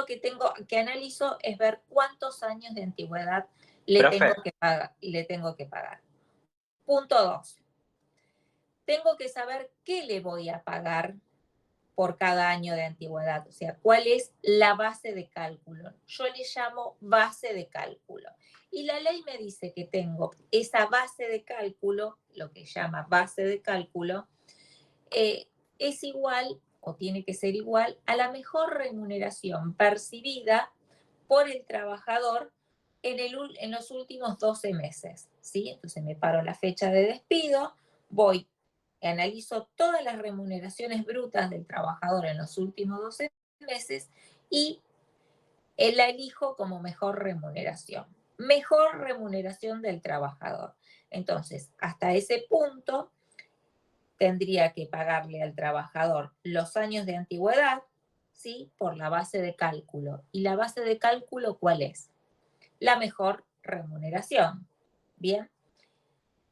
punto que analizo es ver cuántos años de antigüedad le Profe, tengo que pagar. Punto 2. Tengo que saber qué le voy a pagar por cada año de antigüedad, o sea, cuál es la base de cálculo. Yo le llamo base de cálculo. Y la ley me dice que tengo esa base de cálculo, lo que llama base de cálculo, es igual o tiene que ser igual a la mejor remuneración percibida por el trabajador en los últimos 12 meses. ¿Sí? Entonces me paro la fecha de despido, voy, analizo todas las remuneraciones brutas del trabajador en los últimos 12 meses y la elijo como mejor remuneración. Mejor remuneración del trabajador. Entonces, hasta ese punto tendría que pagarle al trabajador los años de antigüedad, ¿sí? Por la base de cálculo. ¿Y la base de cálculo cuál es? La mejor remuneración. ¿Bien?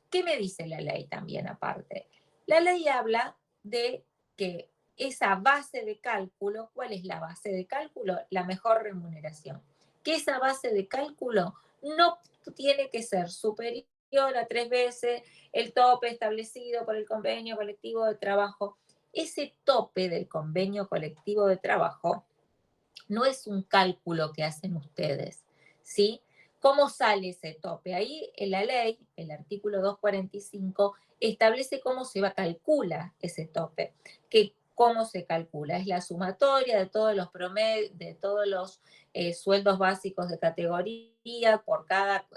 ¿Qué me dice la ley también aparte? La ley habla de que esa base de cálculo, ¿cuál es la base de cálculo? La mejor remuneración. Que esa base de cálculo no tiene que ser superior a 3 veces el tope establecido por el convenio colectivo de trabajo. Ese tope del convenio colectivo de trabajo no es un cálculo que hacen ustedes, ¿sí? ¿Cómo sale ese tope? Ahí en la ley, el artículo 245, establece cómo se calcula ese tope. ¿Cómo se calcula? Es la sumatoria de todos los promedios, de todos los sueldos básicos de categoría por cada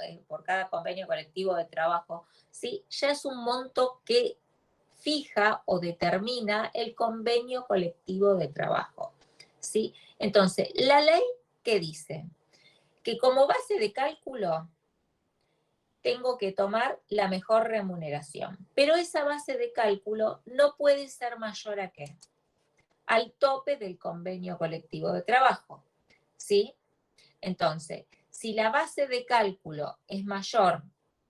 convenio colectivo de trabajo, ¿sí? Ya es un monto que fija o determina el convenio colectivo de trabajo, ¿sí? Entonces, la ley, ¿qué dice? Que como base de cálculo tengo que tomar la mejor remuneración, pero esa base de cálculo no puede ser mayor a ¿qué? Al tope del convenio colectivo de trabajo, ¿sí? Entonces, si la base de cálculo es mayor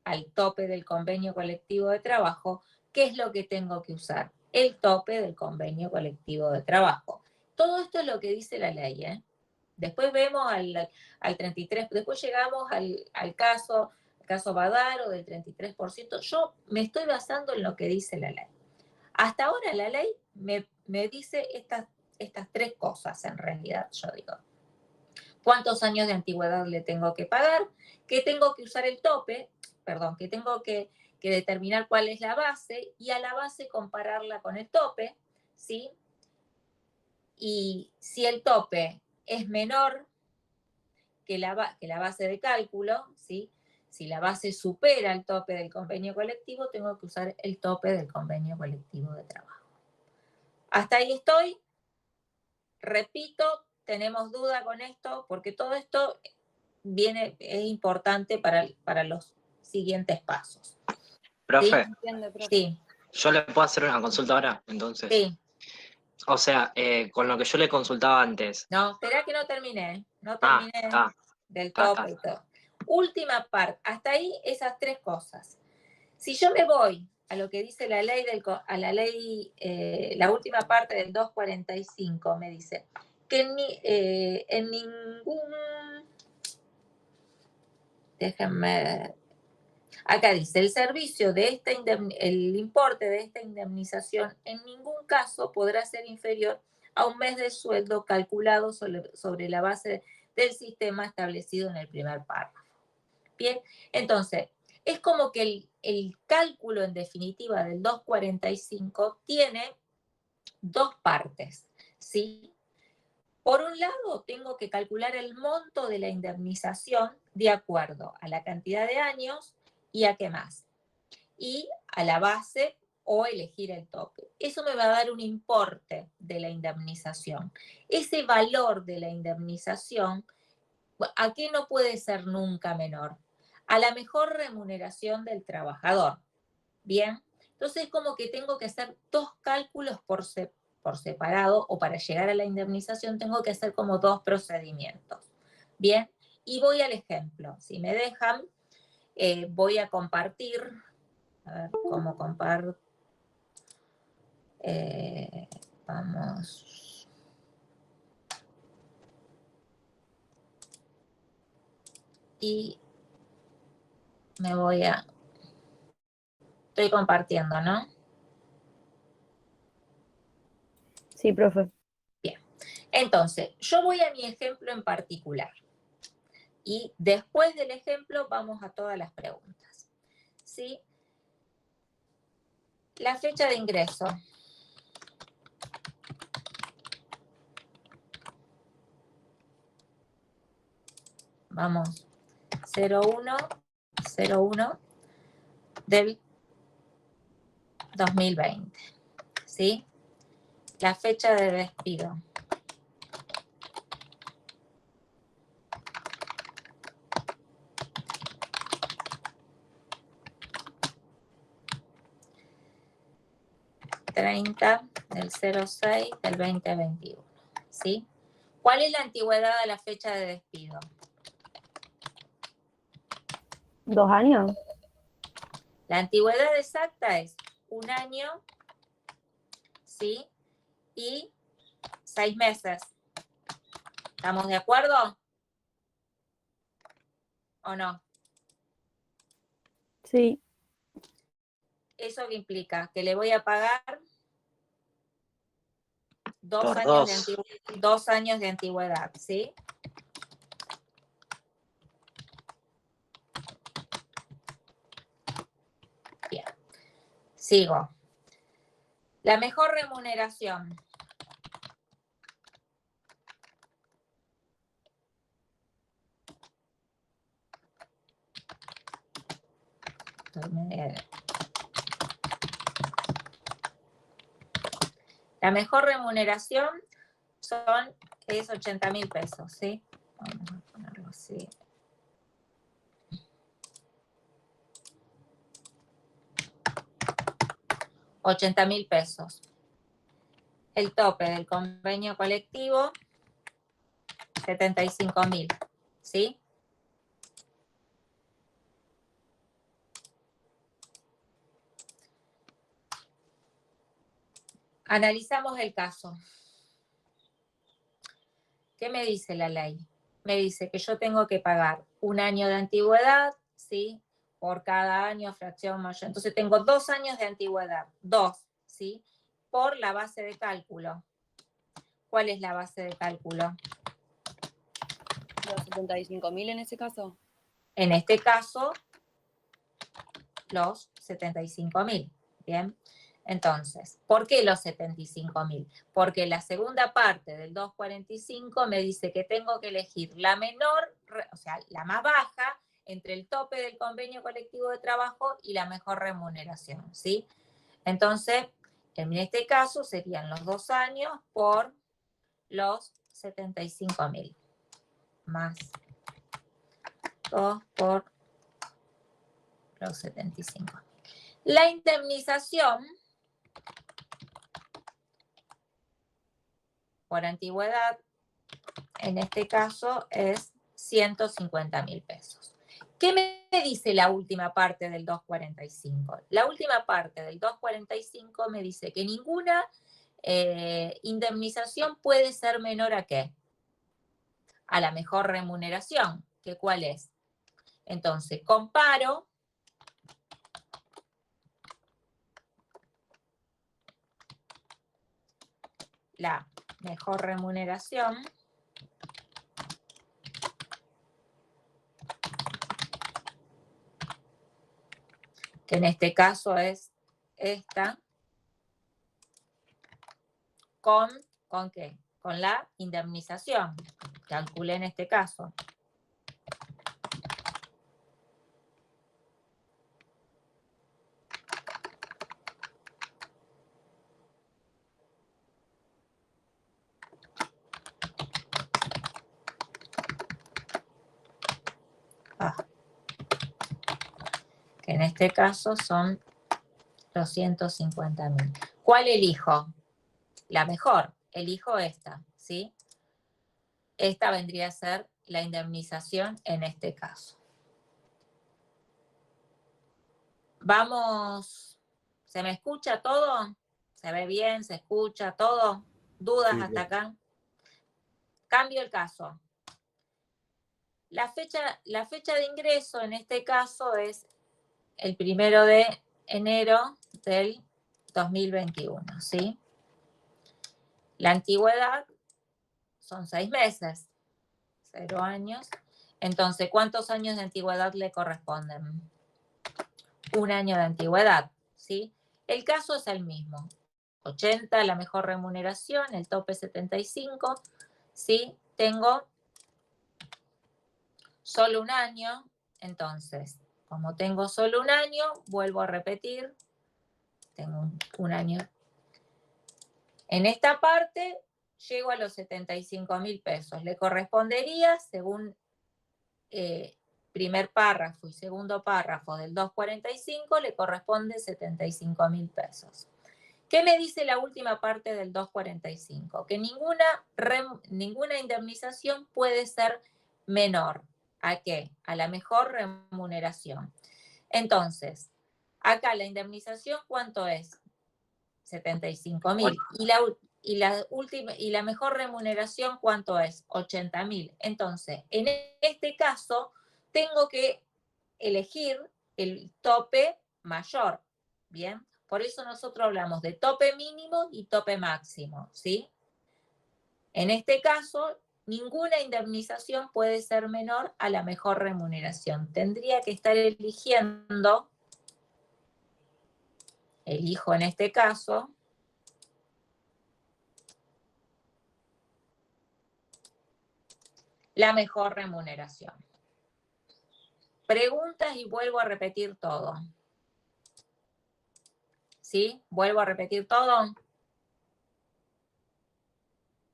al tope del convenio colectivo de trabajo, ¿qué es lo que tengo que usar? El tope del convenio colectivo de trabajo. Todo esto es lo que dice la ley, ¿eh? Después vemos al 33%, después llegamos al caso Badaro del 33%. Yo me estoy basando en lo que dice la ley. Hasta ahora la ley me dice estas 3 cosas en realidad, yo digo. ¿Cuántos años de antigüedad le tengo que pagar? Que tengo que usar el tope, que tengo que determinar cuál es la base y a la base compararla con el tope, ¿sí? Y si el tope es menor que la base de cálculo, ¿sí? Si la base supera el tope del convenio colectivo, tengo que usar el tope del convenio colectivo de trabajo. Hasta ahí estoy. Repito, tenemos duda con esto, porque todo esto es importante para los siguientes pasos. profe, ¿Sí? yo le puedo hacer una consulta ahora, entonces. Sí. O sea, con lo que yo le consultaba antes. No, espera que no terminé. No terminé del tope y todo. Última parte. Hasta ahí esas 3 cosas. Si yo me voy a lo que dice la ley, la última parte del 245 me dice que en ningún... Déjenme... Acá dice, el importe de esta indemnización en ningún caso podrá ser inferior a un mes de sueldo calculado sobre la base del sistema establecido en el primer párrafo. Bien, entonces, es como que el cálculo en definitiva del 245 tiene 2 partes, ¿sí? Por un lado, tengo que calcular el monto de la indemnización de acuerdo a la cantidad de años y a qué más. Y a la base o elegir el tope. Eso me va a dar un importe de la indemnización. Ese valor de la indemnización, ¿a qué no puede ser nunca menor? A la mejor remuneración del trabajador. Bien, entonces es como que tengo que hacer 2 cálculos por separado, o para llegar a la indemnización tengo que hacer como 2 procedimientos. Bien, y voy al ejemplo. Si me dejan, voy a compartir. A ver cómo comparto. Vamos. y me voy a... Estoy compartiendo, ¿no? Sí, profe. Bien. Entonces, yo voy a mi ejemplo en particular. Y después del ejemplo vamos a todas las preguntas. ¿Sí? La fecha de ingreso. Vamos. 01/01 del 2020. ¿Sí? La fecha de despido. del 06 del 2021. ¿Sí? ¿Cuál es la antigüedad de la fecha de despido? 2 años. La antigüedad exacta es 1 año, ¿sí? Y 6 meses. ¿Estamos de acuerdo? ¿O no? Sí. ¿Eso qué implica? Que le voy a pagar 2 Por años de 2. antigüedad, 2 años de antigüedad, ¿sí? Bien. Sigo. La mejor remuneración. La mejor remuneración es 80.000 pesos, ¿sí? Vamos a ponerlo así. $80.000. El tope del convenio colectivo, 75.000, ¿sí? Analizamos el caso. ¿Qué me dice la ley? Me dice que yo tengo que pagar 1 año de antigüedad, ¿sí? Por cada año, fracción mayor. Entonces tengo 2 años de antigüedad, 2, ¿sí? Por la base de cálculo. ¿Cuál es la base de cálculo? ¿Los 75.000 en ese caso? En este caso, los 75.000. Bien. Entonces, ¿por qué los 75.000? Porque la segunda parte del 245 me dice que tengo que elegir la menor, o sea, la más baja, entre el tope del convenio colectivo de trabajo y la mejor remuneración, ¿sí? Entonces, en este caso serían los 2 años por los 75.000. Más 2 por los 75.000. La indemnización por antigüedad, en este caso, es 150.000 pesos. ¿Qué me dice la última parte del 245? La última parte del 245 me dice que ninguna indemnización puede ser menor a ¿qué? A la mejor remuneración. ¿Que cuál es? Entonces, comparo la mejor remuneración que en este caso es esta, ¿con qué? Con la indemnización. Calculé en este caso. Que en este caso son los 150.000. ¿Cuál elijo? La mejor. Elijo esta, ¿sí? Esta vendría a ser la indemnización en este caso. Vamos, ¿se me escucha todo? ¿Se ve bien? ¿Se escucha todo? ¿Dudas Sí, hasta acá? Cambio el caso. la fecha de ingreso en este caso es el 1 de enero del 2021, ¿sí? La antigüedad son 6 meses, 0 años. Entonces, ¿cuántos años de antigüedad le corresponden? 1 año de antigüedad, ¿sí? El caso es el mismo. 80, la mejor remuneración, el tope 75, ¿sí? Tengo solo 1 año, entonces, como tengo solo 1 año, vuelvo a repetir, tengo 1 año. En esta parte, llego a los 75.000 pesos. Le correspondería, según primer párrafo y segundo párrafo del 245, le corresponde 75.000 pesos. ¿Qué me dice la última parte del 245? Que ninguna indemnización puede ser menor. ¿A qué? A la mejor remuneración. Entonces, acá la indemnización, ¿cuánto es? 75.000. Y la mejor remuneración, ¿cuánto es? 80.000. Entonces, en este caso, tengo que elegir el tope mayor. ¿Bien? Por eso nosotros hablamos de tope mínimo y tope máximo, ¿sí? En este caso, ninguna indemnización puede ser menor a la mejor remuneración. Tendría que estar eligiendo, elijo en este caso, la mejor remuneración. Preguntas y vuelvo a repetir todo. ¿Sí? Vuelvo a repetir todo.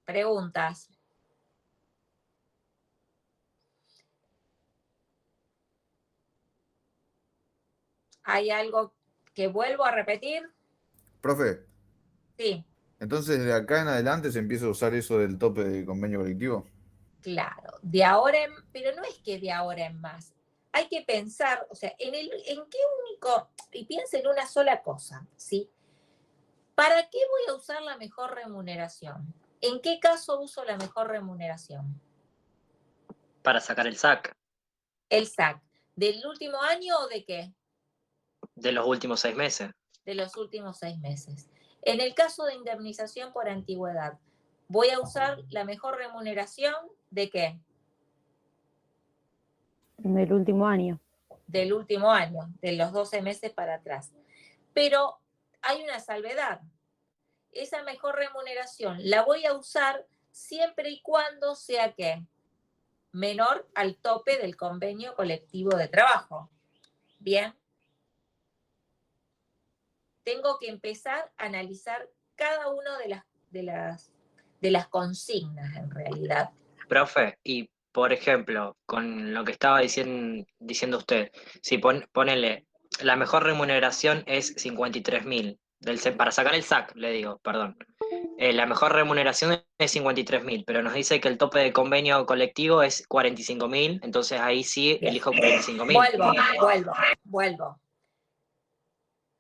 Preguntas. ¿Hay algo que vuelvo a repetir? Profe, Sí, entonces de acá en adelante se empieza a usar eso del tope de convenio colectivo. claro. Pero no es que de ahora en más. Hay que pensar, o sea, en qué único, y piensa en una sola cosa, ¿sí? ¿Para qué voy a usar la mejor remuneración? ¿En qué caso uso la mejor remuneración? Para sacar el SAC El SAC. ¿Del último año o de qué? de los últimos 6 meses. De los últimos 6 meses. En el caso de indemnización por antigüedad, ¿voy a usar la mejor remuneración de qué? Del último año. Del último año, de los 12 meses para atrás. Pero hay una salvedad. Esa mejor remuneración la voy a usar siempre y cuando sea ¿qué? Menor al tope del convenio colectivo de trabajo. Bien. Tengo que empezar a analizar cada una de las consignas en realidad. Profe, y por ejemplo, con lo que estaba diciendo usted, si ponele, la mejor remuneración es 53.000, para sacar el SAC, le digo, perdón. La mejor remuneración es 53.000, pero nos dice que el tope de convenio colectivo es 45.000, entonces ahí sí Bien. elijo 45.000. Vuelvo.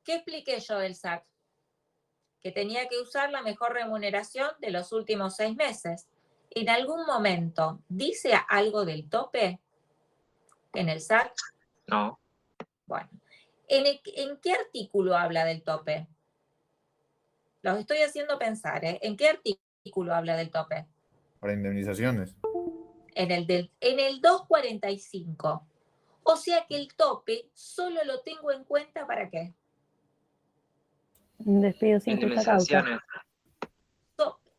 ¿Qué expliqué yo del SAC? Que tenía que usar la mejor remuneración de los últimos 6 meses. ¿En algún momento dice algo del tope en el SAC? No, Bueno, ¿en qué artículo habla del tope? Los estoy haciendo pensar, ¿eh? ¿En qué artículo habla del tope? Para indemnizaciones. En el 245. O sea que el tope solo lo tengo en cuenta ¿para qué? Un despido sin justa causa. indemnizaciones.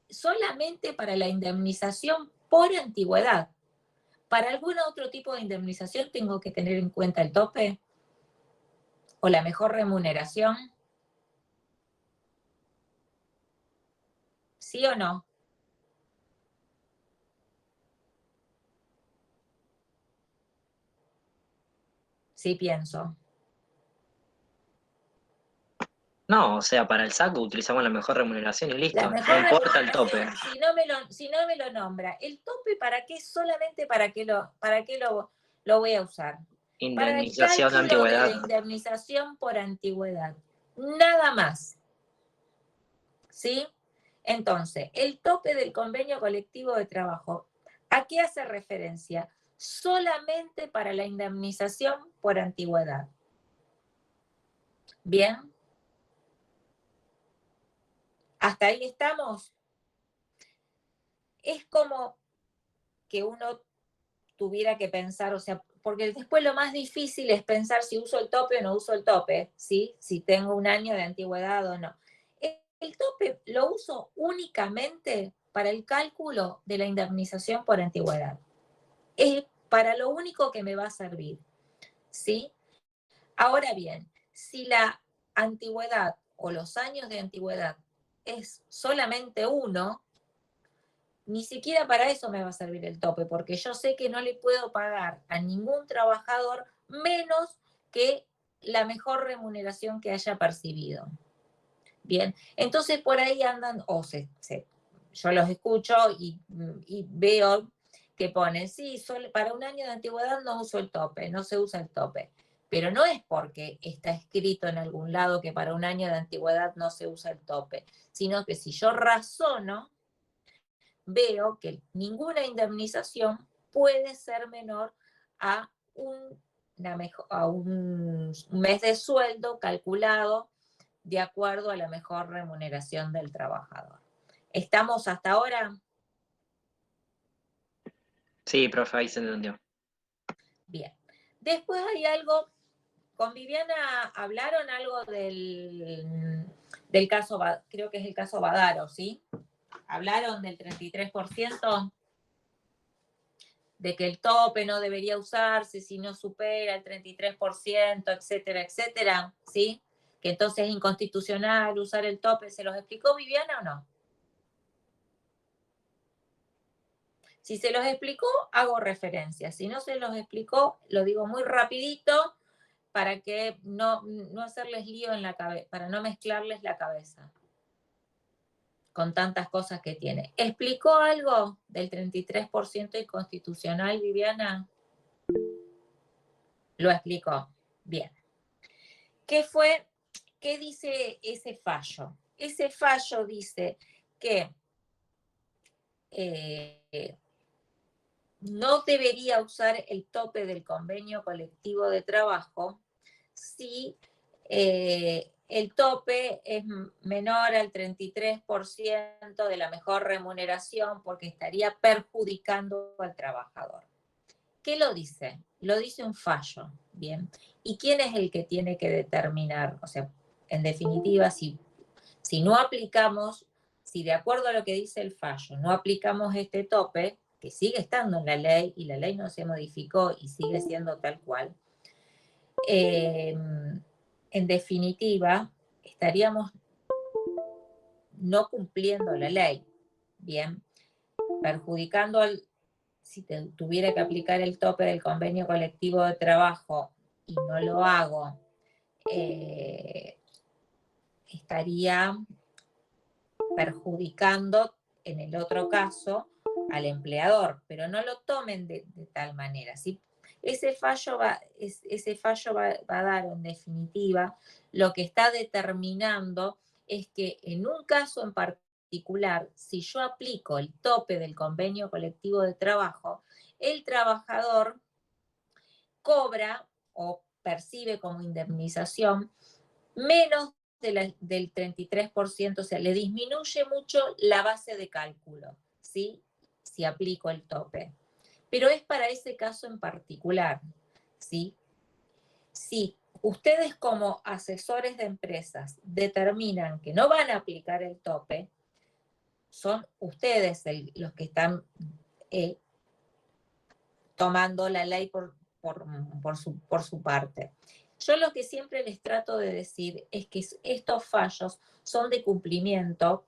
Solamente para la indemnización por antigüedad. ¿Para algún otro tipo de indemnización tengo que tener en cuenta el tope? ¿O la mejor remuneración? ¿Sí o no? Sí pienso. No, o sea, para el SAC utilizamos la mejor remuneración y La listo, mejor no importa el tope. remuneración, si no me lo nombra, ¿el tope para qué? Solamente para qué lo voy a usar. Para el Indemnización de cálculo de la antigüedad. indemnización por antigüedad. Nada más. ¿Sí? Entonces, el tope del convenio colectivo de trabajo, ¿a qué hace referencia? solamente para la indemnización por antigüedad. ¿Bien? ¿Hasta ahí estamos? Es como que uno tuviera que pensar, o sea, porque después lo más difícil es pensar si uso el tope o no uso el tope, ¿sí? Si tengo un año de antigüedad o no. El tope lo uso únicamente para el cálculo de la indemnización por antigüedad. Es para lo único que me va a servir, ¿sí? Ahora bien, si la antigüedad o los años de antigüedad es solamente uno, ni siquiera para eso me va a servir el tope, porque yo sé que no le puedo pagar a ningún trabajador menos que la mejor remuneración que haya percibido. Bien, entonces por ahí andan, yo los escucho y veo que ponen, sí, para un año de antigüedad no uso el tope, no se usa el tope. Pero no es porque está escrito en algún lado que para un año de antigüedad no se usa el tope, sino que si yo razono, veo que ninguna indemnización puede ser menor a un mes de sueldo calculado de acuerdo a la mejor remuneración del trabajador. ¿Estamos hasta ahora? Sí, profe, ahí se entendió. Bien. Después hay algo, con Viviana hablaron algo del caso, creo que es el caso Badaro, ¿sí? Hablaron del 33%, de que el tope no debería usarse si no supera el 33%, etcétera, etcétera, ¿sí? Que entonces es inconstitucional usar el tope. ¿Se los explicó Viviana o no? Si se los explicó, hago referencia. Si no se los explicó, lo digo muy rapidito para que no hacerles lío en la cabeza, para no mezclarles la cabeza con tantas cosas que tiene. ¿Explicó algo del 33% inconstitucional, Viviana? Lo explicó. Bien. ¿Qué dice ese fallo? Ese fallo dice que no debería usar el tope del convenio colectivo de trabajo si el tope es menor al 33% de la mejor remuneración porque estaría perjudicando al trabajador. ¿Qué lo dice? Lo dice un fallo, ¿bien? ¿Y quién es el que tiene que determinar? O sea, en definitiva, si no aplicamos, si de acuerdo a lo que dice el fallo, no aplicamos este tope, que sigue estando en la ley y la ley no se modificó y sigue siendo tal cual, en definitiva, estaríamos no cumpliendo la ley, ¿bien? Perjudicando si tuviera que aplicar el tope del convenio colectivo de trabajo y no lo hago, estaría perjudicando en el otro caso al empleador, pero no lo tomen de tal manera. ¿Sí? Ese fallo va a dar en definitiva, lo que está determinando es que en un caso en particular, si yo aplico el tope del convenio colectivo de trabajo, el trabajador cobra o percibe como indemnización menos del 33%, o sea, le disminuye mucho la base de cálculo, ¿sí? Si aplico el tope. Pero es para ese caso en particular, ¿sí? Si ustedes como asesores de empresas determinan que no van a aplicar el tope, son ustedes los que están tomando la ley por su parte. Yo lo que siempre les trato de decir es que estos fallos son de cumplimiento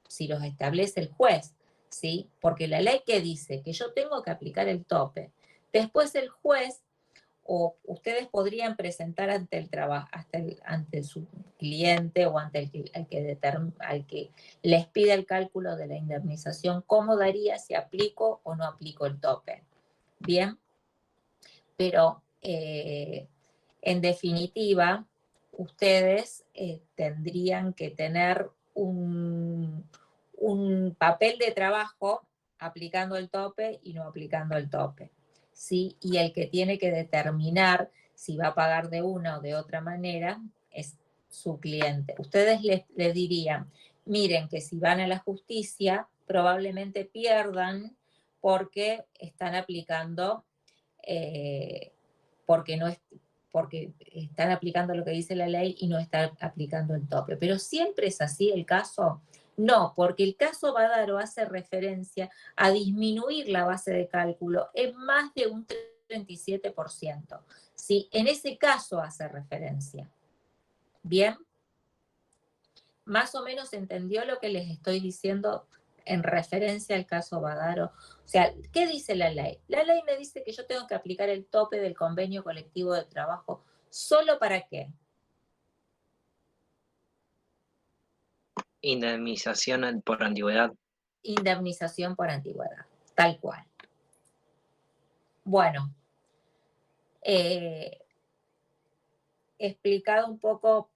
si los establece el juez, ¿sí? Porque la ley que dice que yo tengo que aplicar el tope, después el juez o ustedes podrían presentar ante su cliente o ante al que les pida el cálculo de la indemnización, cómo daría si aplico o no aplico el tope. Bien, pero en definitiva, ustedes tendrían que tener un papel de trabajo aplicando el tope y no aplicando el tope. ¿sí? Y el que tiene que determinar si va a pagar de una o de otra manera es su cliente. Ustedes le dirían, miren que si van a la justicia probablemente pierdan porque están aplicando, porque están aplicando lo que dice la ley y no están aplicando el tope. Pero ¿siempre es así el caso? No, porque el caso Badaro hace referencia a disminuir la base de cálculo en más de un 37%. ¿Sí? En ese caso hace referencia. ¿Bien? Más o menos entendió lo que les estoy diciendo en referencia al caso Badaro. O sea, ¿qué dice la ley? La ley me dice que yo tengo que aplicar el tope del convenio colectivo de trabajo. ¿Solo para qué? Indemnización por antigüedad. Indemnización por antigüedad, tal cual. Bueno, explicado un poco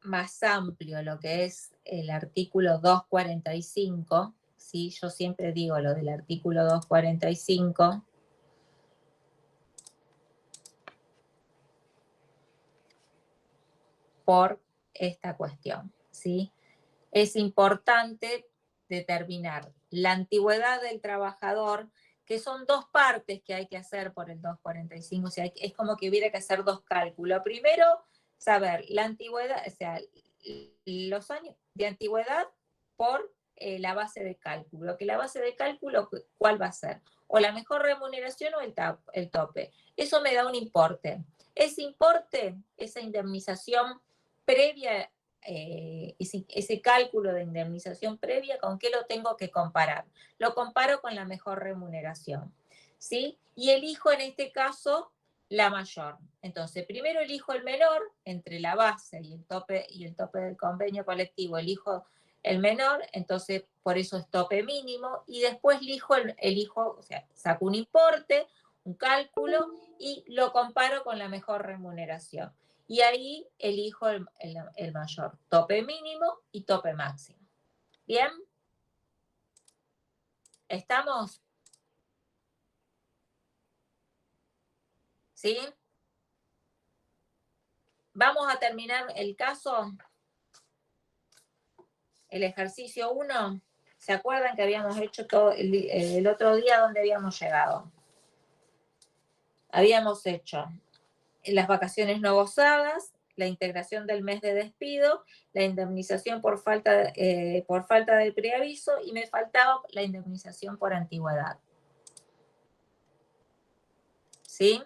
más amplio lo que es el artículo 245, ¿sí? Yo siempre digo lo del artículo 245, por esta cuestión, ¿sí? Es importante determinar la antigüedad del trabajador, que son dos partes que hay que hacer por el 245, o sea, es como que hubiera que hacer dos cálculos. Primero, saber la antigüedad, o sea, los años de antigüedad por la base de cálculo, que la base de cálculo, ¿cuál va a ser? O la mejor remuneración o el tope. Eso me da un importe. Ese importe, esa indemnización previa, ese cálculo de indemnización previa, ¿con qué lo tengo que comparar? Lo comparo con la mejor remuneración, ¿sí? Y elijo en este caso la mayor. Entonces, primero elijo el menor entre la base y el tope del convenio colectivo, elijo el menor, entonces por eso es tope mínimo, y después elijo, o sea, saco un importe, un cálculo, y lo comparo con la mejor remuneración. Y ahí elijo el mayor, tope mínimo y tope máximo. ¿Bien? ¿Estamos? ¿Sí? Vamos a terminar el caso, el ejercicio 1. ¿Se acuerdan que habíamos hecho todo el otro día donde habíamos llegado? Habíamos hecho las vacaciones no gozadas, la integración del mes de despido, la indemnización por falta del preaviso, y me faltaba la indemnización por antigüedad. ¿Sí?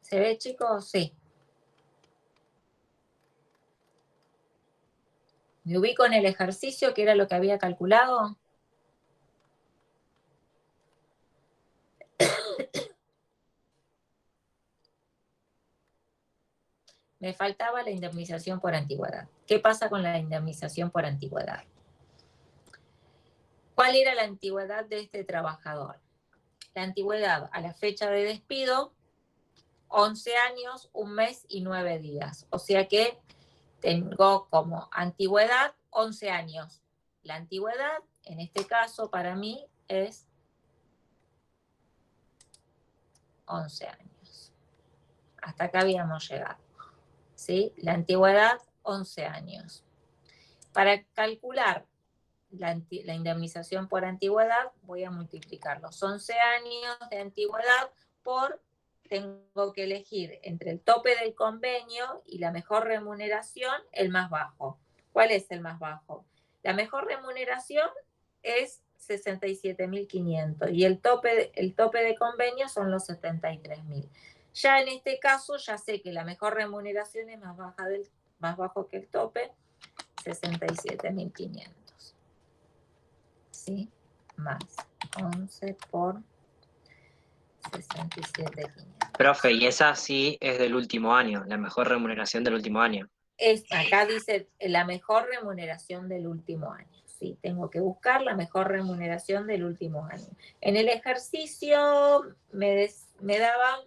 ¿Se ve, chicos? Sí. Me ubico en el ejercicio, que era lo que había calculado. Me faltaba la indemnización por antigüedad. ¿Qué pasa con la indemnización por antigüedad? ¿Cuál era la antigüedad de este trabajador? La antigüedad a la fecha de despido, 11 años, 1 mes y 9 días. O sea que tengo como antigüedad 11 años. La antigüedad, en este caso, para mí es 11 años. Hasta acá habíamos llegado. ¿Sí? La antigüedad, 11 años. Para calcular la indemnización por antigüedad, voy a multiplicar los 11 años de antigüedad por, tengo que elegir entre el tope del convenio y la mejor remuneración, el más bajo. ¿Cuál es el más bajo? La mejor remuneración es 67.500 y el tope de convenio son los 73.000. Ya en este caso ya sé que la mejor remuneración es más bajo que el tope, 67.500. ¿Sí? Más 11 por 67.500. Profe, y esa sí es del último año, la mejor remuneración del último año. Acá dice la mejor remuneración del último año. Sí, tengo que buscar la mejor remuneración del último año. En el ejercicio me daban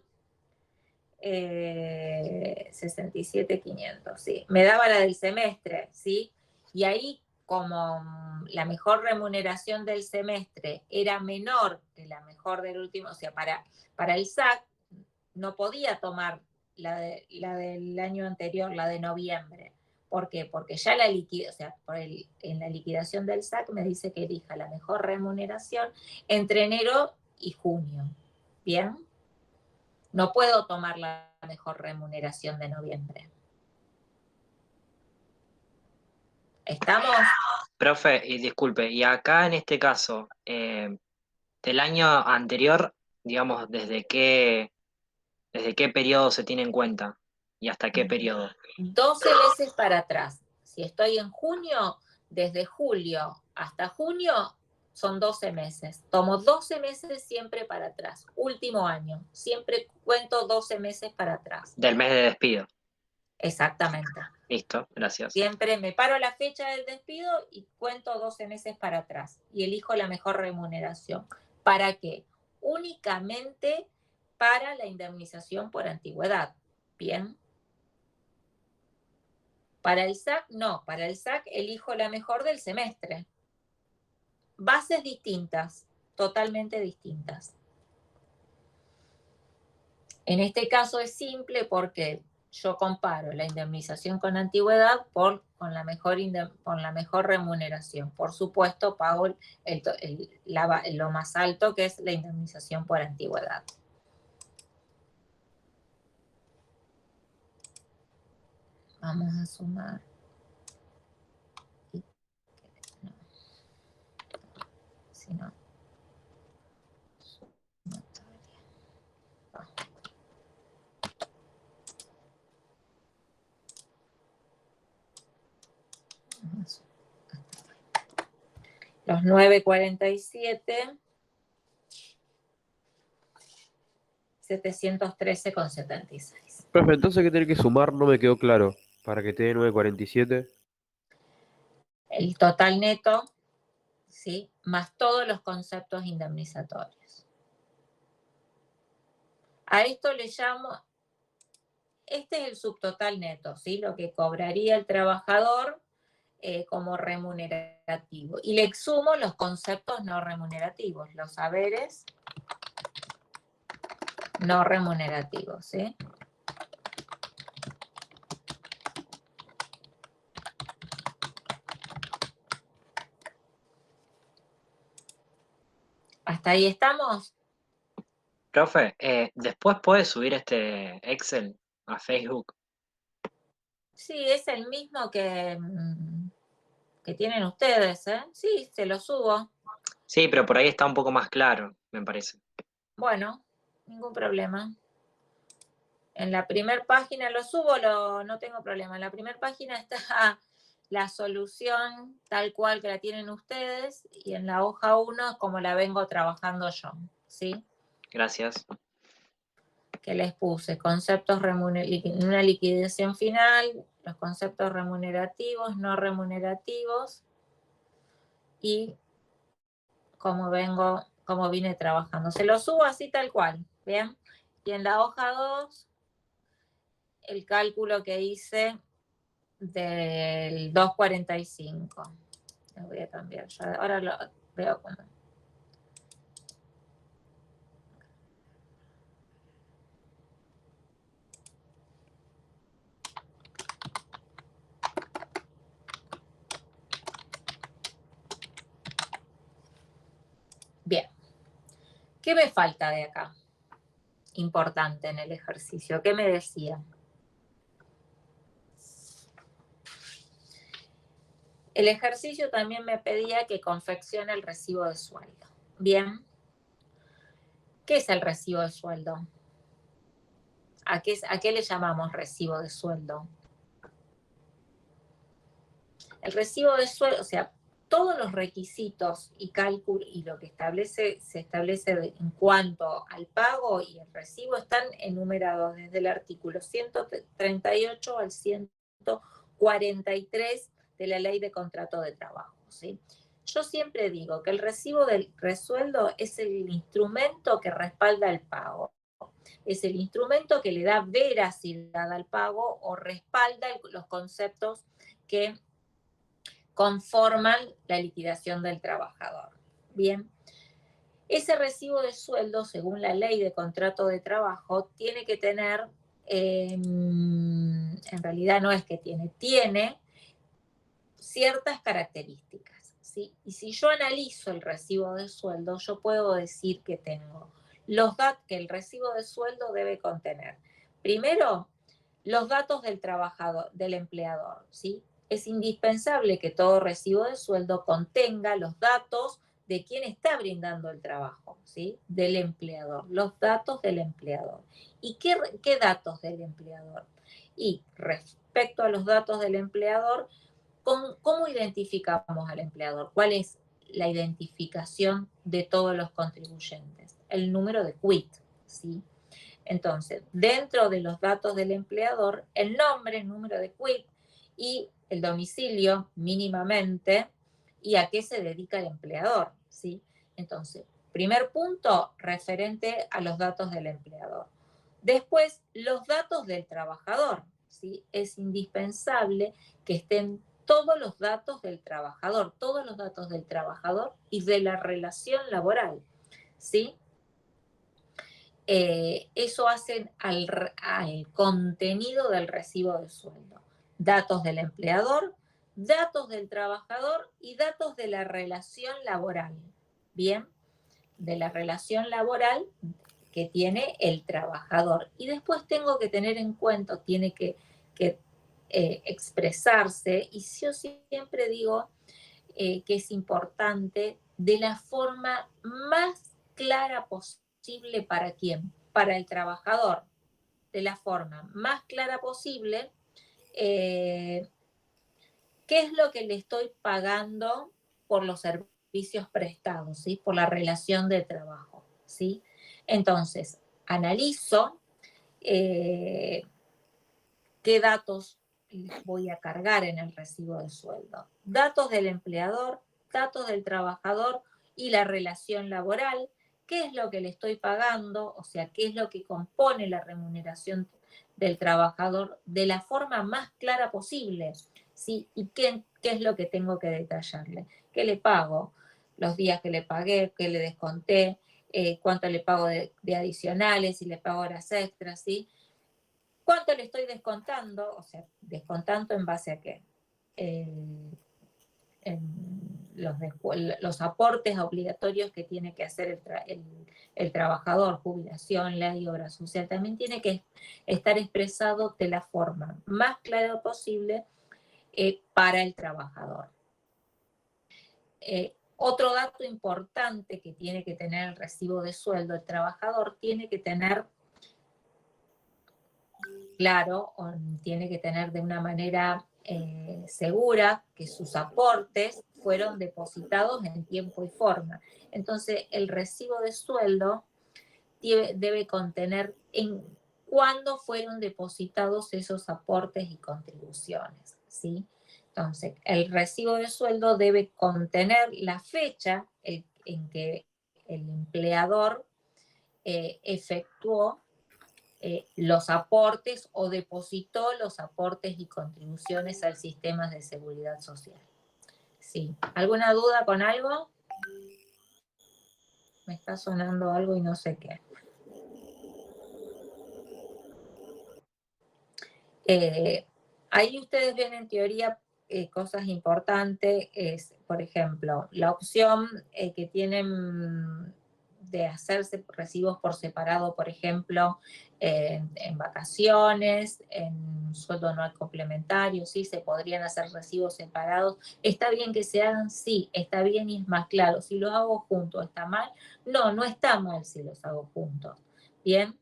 67.500, sí. Me daba la del semestre, ¿sí? Y ahí, como la mejor remuneración del semestre era menor que la mejor del último, o sea, para el SAC, no podía tomar la del año anterior, la de noviembre. ¿Por qué? Porque ya la liquidación, o sea, en la liquidación del SAC me dice que elija la mejor remuneración entre enero y junio. ¿Bien? No puedo tomar la mejor remuneración de noviembre. ¿Estamos? Profe, y disculpe, y acá en este caso, del año anterior, digamos, ¿desde qué periodo se tiene en cuenta? ¿Y hasta qué periodo? 12 meses para atrás. Si estoy en junio, desde julio hasta junio, son 12 meses. Tomo 12 meses siempre para atrás. Último año. Siempre cuento 12 meses para atrás. Del mes de despido. Exactamente. Listo, gracias. Siempre me paro la fecha del despido y cuento 12 meses para atrás. Y elijo la mejor remuneración. ¿Para qué? Únicamente para la indemnización por antigüedad. ¿Bien? Para el SAC, no. Para el SAC elijo la mejor del semestre. Bases distintas, totalmente distintas. En este caso es simple porque yo comparo la indemnización con antigüedad con la mejor remuneración. Por supuesto, pago lo más alto, que es la indemnización por antigüedad. Vamos a sumar. No. Si no. Los 9.47, 713,76. Profe, entonces, ¿qué tiene que sumar? No me quedó claro. Para que te dé 9.47. El total neto, ¿sí? Más todos los conceptos indemnizatorios. A esto le llamo, este es el subtotal neto, ¿sí? Lo que cobraría el trabajador como remunerativo. Y le exsumo los conceptos no remunerativos, los saberes no remunerativos, ¿sí? ¿Hasta ahí estamos? Profe, ¿después puede subir este Excel a Facebook? Sí, es el mismo que tienen ustedes, ¿eh? Sí, se lo subo. Sí, pero por ahí está un poco más claro, me parece. Bueno, ningún problema. En la primera página lo subo, no tengo problema. En la primera página está la solución tal cual que la tienen ustedes y en la hoja 1 como la vengo trabajando yo, ¿sí? Gracias. Que les puse conceptos una liquidación final, los conceptos remunerativos, no remunerativos y cómo vine trabajando. Se lo subo así tal cual, ¿bien? Y en la hoja 2, el cálculo que hice del 2.45. Lo voy a cambiar ya. Ahora lo veo como. Bien. ¿Qué me falta de acá? Importante en el ejercicio. ¿Qué me decía? El ejercicio también me pedía que confeccione el recibo de sueldo. Bien. ¿Qué es el recibo de sueldo? ¿A qué le llamamos recibo de sueldo? El recibo de sueldo, o sea, todos los requisitos y cálculo y lo que se establece en cuanto al pago y el recibo están enumerados desde el artículo 138 al 143 de la Ley de Contrato de Trabajo, ¿sí? Yo siempre digo que el recibo del resueldo es el instrumento que respalda el pago. Es el instrumento que le da veracidad al pago o respalda los conceptos que conforman la liquidación del trabajador. Bien. Ese recibo de sueldo, según la ley de contrato de trabajo, tiene que tener, en realidad no es que tiene ciertas características, ¿sí? Y si yo analizo el recibo de sueldo, yo puedo decir que tengo que el recibo de sueldo debe contener, primero, los datos del trabajador, del empleador, ¿sí? Es indispensable que todo recibo de sueldo contenga los datos de quién está brindando el trabajo, ¿sí? Del empleador, los datos del empleador. ¿Y qué datos del empleador? Y respecto a los datos del empleador, ¿cómo identificamos al empleador? ¿Cuál es la identificación de todos los contribuyentes? El número de quit, ¿sí? Entonces, dentro de los datos del empleador, el nombre, el número de quit y el domicilio mínimamente y a qué se dedica el empleador, ¿sí? Entonces, primer punto, referente a los datos del empleador. Después, los datos del trabajador, ¿sí? Es indispensable que estén todos los datos del trabajador y de la relación laboral, ¿sí? Eso hacen al contenido del recibo de sueldo. Datos del empleador, datos del trabajador y datos de la relación laboral. Bien, de la relación laboral que tiene el trabajador. Y después tengo que tener en cuenta, tiene que expresarse, y yo siempre digo que es importante, de la forma más clara posible. ¿Para quién? Para el trabajador. De la forma más clara posible, qué es lo que le estoy pagando por los servicios prestados, ¿sí? Por la relación de trabajo, ¿sí? Entonces, analizo qué datos voy a cargar en el recibo de sueldo. Datos del empleador, datos del trabajador y la relación laboral, qué es lo que le estoy pagando, o sea, qué es lo que compone la remuneración del trabajador de la forma más clara posible, ¿sí? Y qué es lo que tengo que detallarle. ¿Qué le pago? Los días que le pagué, qué le desconté, cuánto le pago de adicionales, si le pago horas extras, ¿sí? ¿Cuánto le estoy descontando? O sea, descontando en base a qué. Los aportes obligatorios que tiene que hacer el trabajador, jubilación, ley, obra social, también tiene que estar expresado de la forma más clara posible para el trabajador. Otro dato importante que tiene que tener el recibo de sueldo, el trabajador tiene que tener claro, tiene que tener de una manera segura que sus aportes fueron depositados en tiempo y forma. Entonces, el recibo de sueldo debe contener en cuándo fueron depositados esos aportes y contribuciones, ¿sí? Entonces, el recibo de sueldo debe contener la fecha en que el empleador efectuó los aportes o depositó los aportes y contribuciones al sistema de seguridad social. Sí. ¿Alguna duda con algo? Me está sonando algo y no sé qué. Ahí ustedes ven en teoría cosas importantes, es, por ejemplo, la opción que tienen de hacerse recibos por separado, por ejemplo, en vacaciones, en sueldo no complementario, sí, se podrían hacer recibos separados. ¿Está bien que se hagan? Sí, está bien y es más claro. Si los hago juntos, ¿está mal? No, no está mal si los hago juntos. Bien.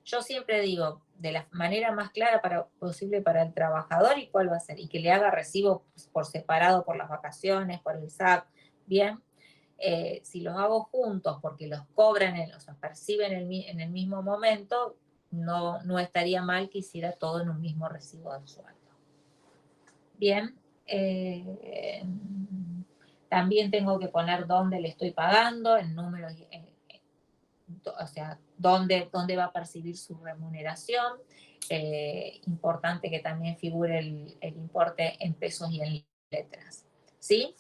Yo siempre digo, de la manera más clara posible para el trabajador, y cuál va a ser, y que le haga recibo por separado por las vacaciones, por el SAC, bien. Si los hago juntos porque los cobran, o sea, perciben en el mismo momento, no estaría mal que hiciera todo en un mismo recibo de sueldo. Bien. También tengo que poner dónde le estoy pagando, el número o sea, dónde va a percibir su remuneración. Importante que también figure el importe en pesos y en letras. ¿Sí?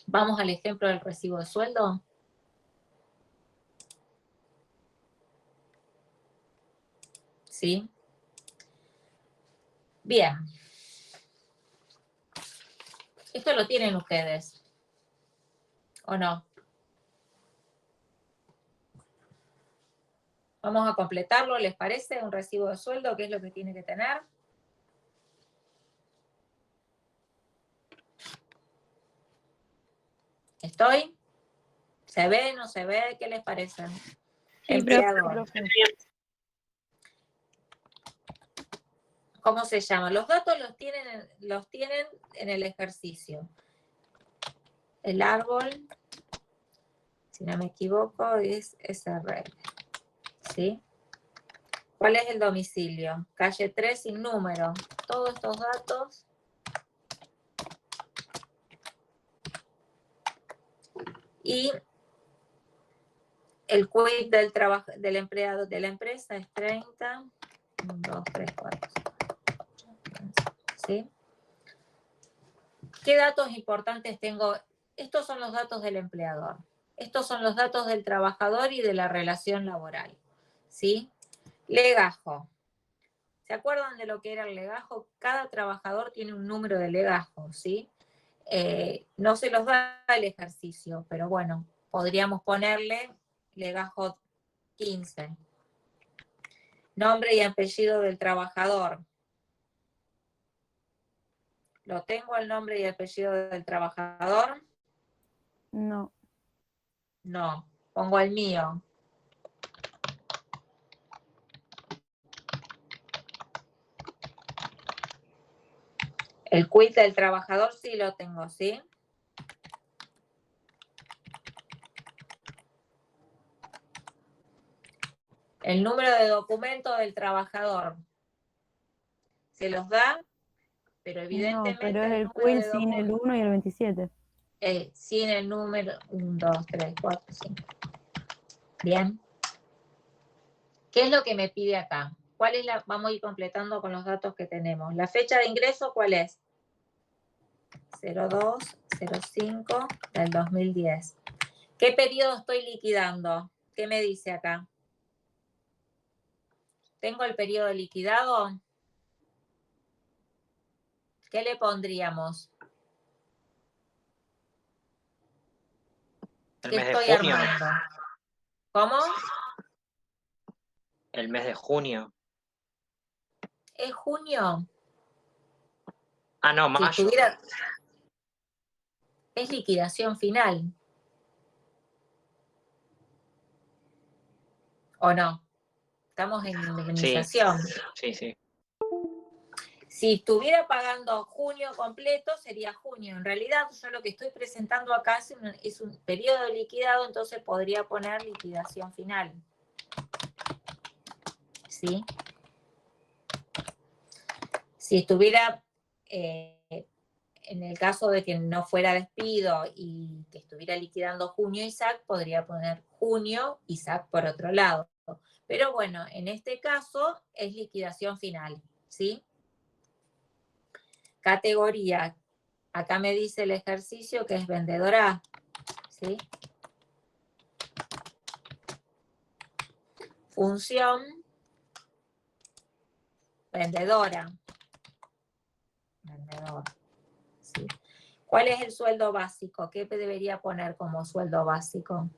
Vamos al ejemplo del recibo de sueldo. ¿Sí? Bien. Esto lo tienen ustedes, ¿o no? Vamos a completarlo, ¿les parece? Un recibo de sueldo, ¿qué es lo que tiene que tener? ¿Estoy? ¿Se ve? ¿No se ve? ¿Qué les parece? Empleador. ¿Cómo se llama? Los datos los tienen en el ejercicio. El árbol, si no me equivoco, es SRL. ¿Sí? ¿Cuál es el domicilio? Calle 3 sin número. Todos estos datos. Y el quit del empleado de la empresa es 30. 1, 2, 3, 4, 5. ¿Sí? ¿Qué datos importantes tengo? Estos son los datos del empleador. Estos son los datos del trabajador y de la relación laboral. ¿Sí? Legajo. ¿Se acuerdan de lo que era el legajo? Cada trabajador tiene un número de legajo, ¿sí? No se los da el ejercicio, pero bueno, podríamos ponerle legajo 15. Nombre y apellido del trabajador. ¿Lo tengo el nombre y apellido del trabajador? No. No, pongo el mío. El quit del trabajador sí lo tengo, ¿sí? El número de documento del trabajador. Se los da, pero evidentemente No, pero es el número quill de sin el documento. 1 y el 27. Sin el número 1, 2, 3, 4, 5. Bien. ¿Qué es lo que me pide acá? ¿Cuál es la? Vamos a ir completando con los datos que tenemos. ¿La fecha de ingreso cuál es? 02/05 del 2010. ¿Qué periodo estoy liquidando? ¿Qué me dice acá? ¿Tengo el periodo liquidado? ¿Qué le pondríamos? El ¿Qué mes de estoy junio. armando? ¿Cómo? El mes de junio. ¿Es junio? Ah, no, Si mayo. estuviera... Es liquidación final. ¿O no? Estamos en Sí, indemnización. sí. Si estuviera pagando junio completo, sería junio. En realidad, yo lo que estoy presentando acá es un periodo liquidado, entonces podría poner liquidación final. ¿Sí? Si estuviera, en el caso de que no fuera despido y que estuviera liquidando junio y SAC, podría poner junio y SAC por otro lado. Pero bueno, en este caso es liquidación final. ¿Sí? Categoría. Acá me dice el ejercicio que es vendedora. ¿Sí? Función. Vendedora. Vendedor. ¿Sí? ¿Cuál es el sueldo básico? ¿Qué debería poner como sueldo básico?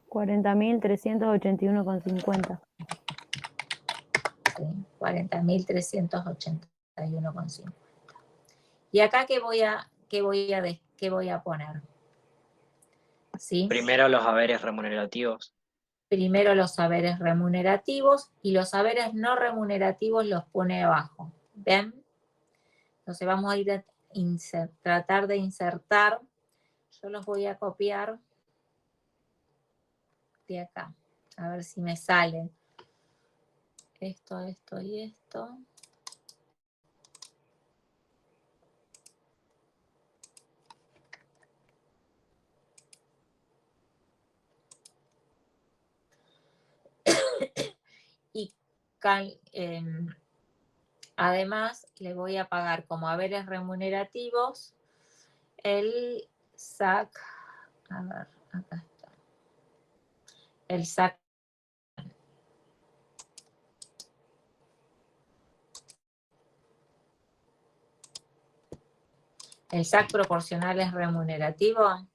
40.381,50. ¿Sí? 40.381,50. ¿Y acá qué voy a poner? ¿Sí? Primero los haberes remunerativos. Primero los saberes remunerativos y los saberes no remunerativos los pone abajo. ¿Ven? Entonces vamos a ir a tratar de insertar. Yo los voy a copiar de acá. A ver si me sale. Esto y esto. además le voy a pagar como haberes remunerativos el SAC, a ver, acá está, el SAC. ¿El SAC proporcional es remunerativo?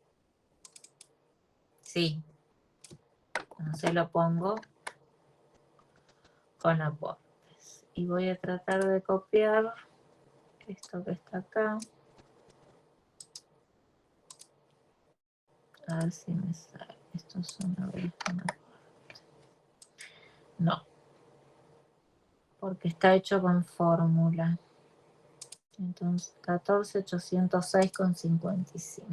Sí. Entonces lo pongo con aportes. Y voy a tratar de copiar esto que está acá. A ver si me sale. Estos son haberes con aportes. No. Porque está hecho con fórmula. Entonces, 14.806,55.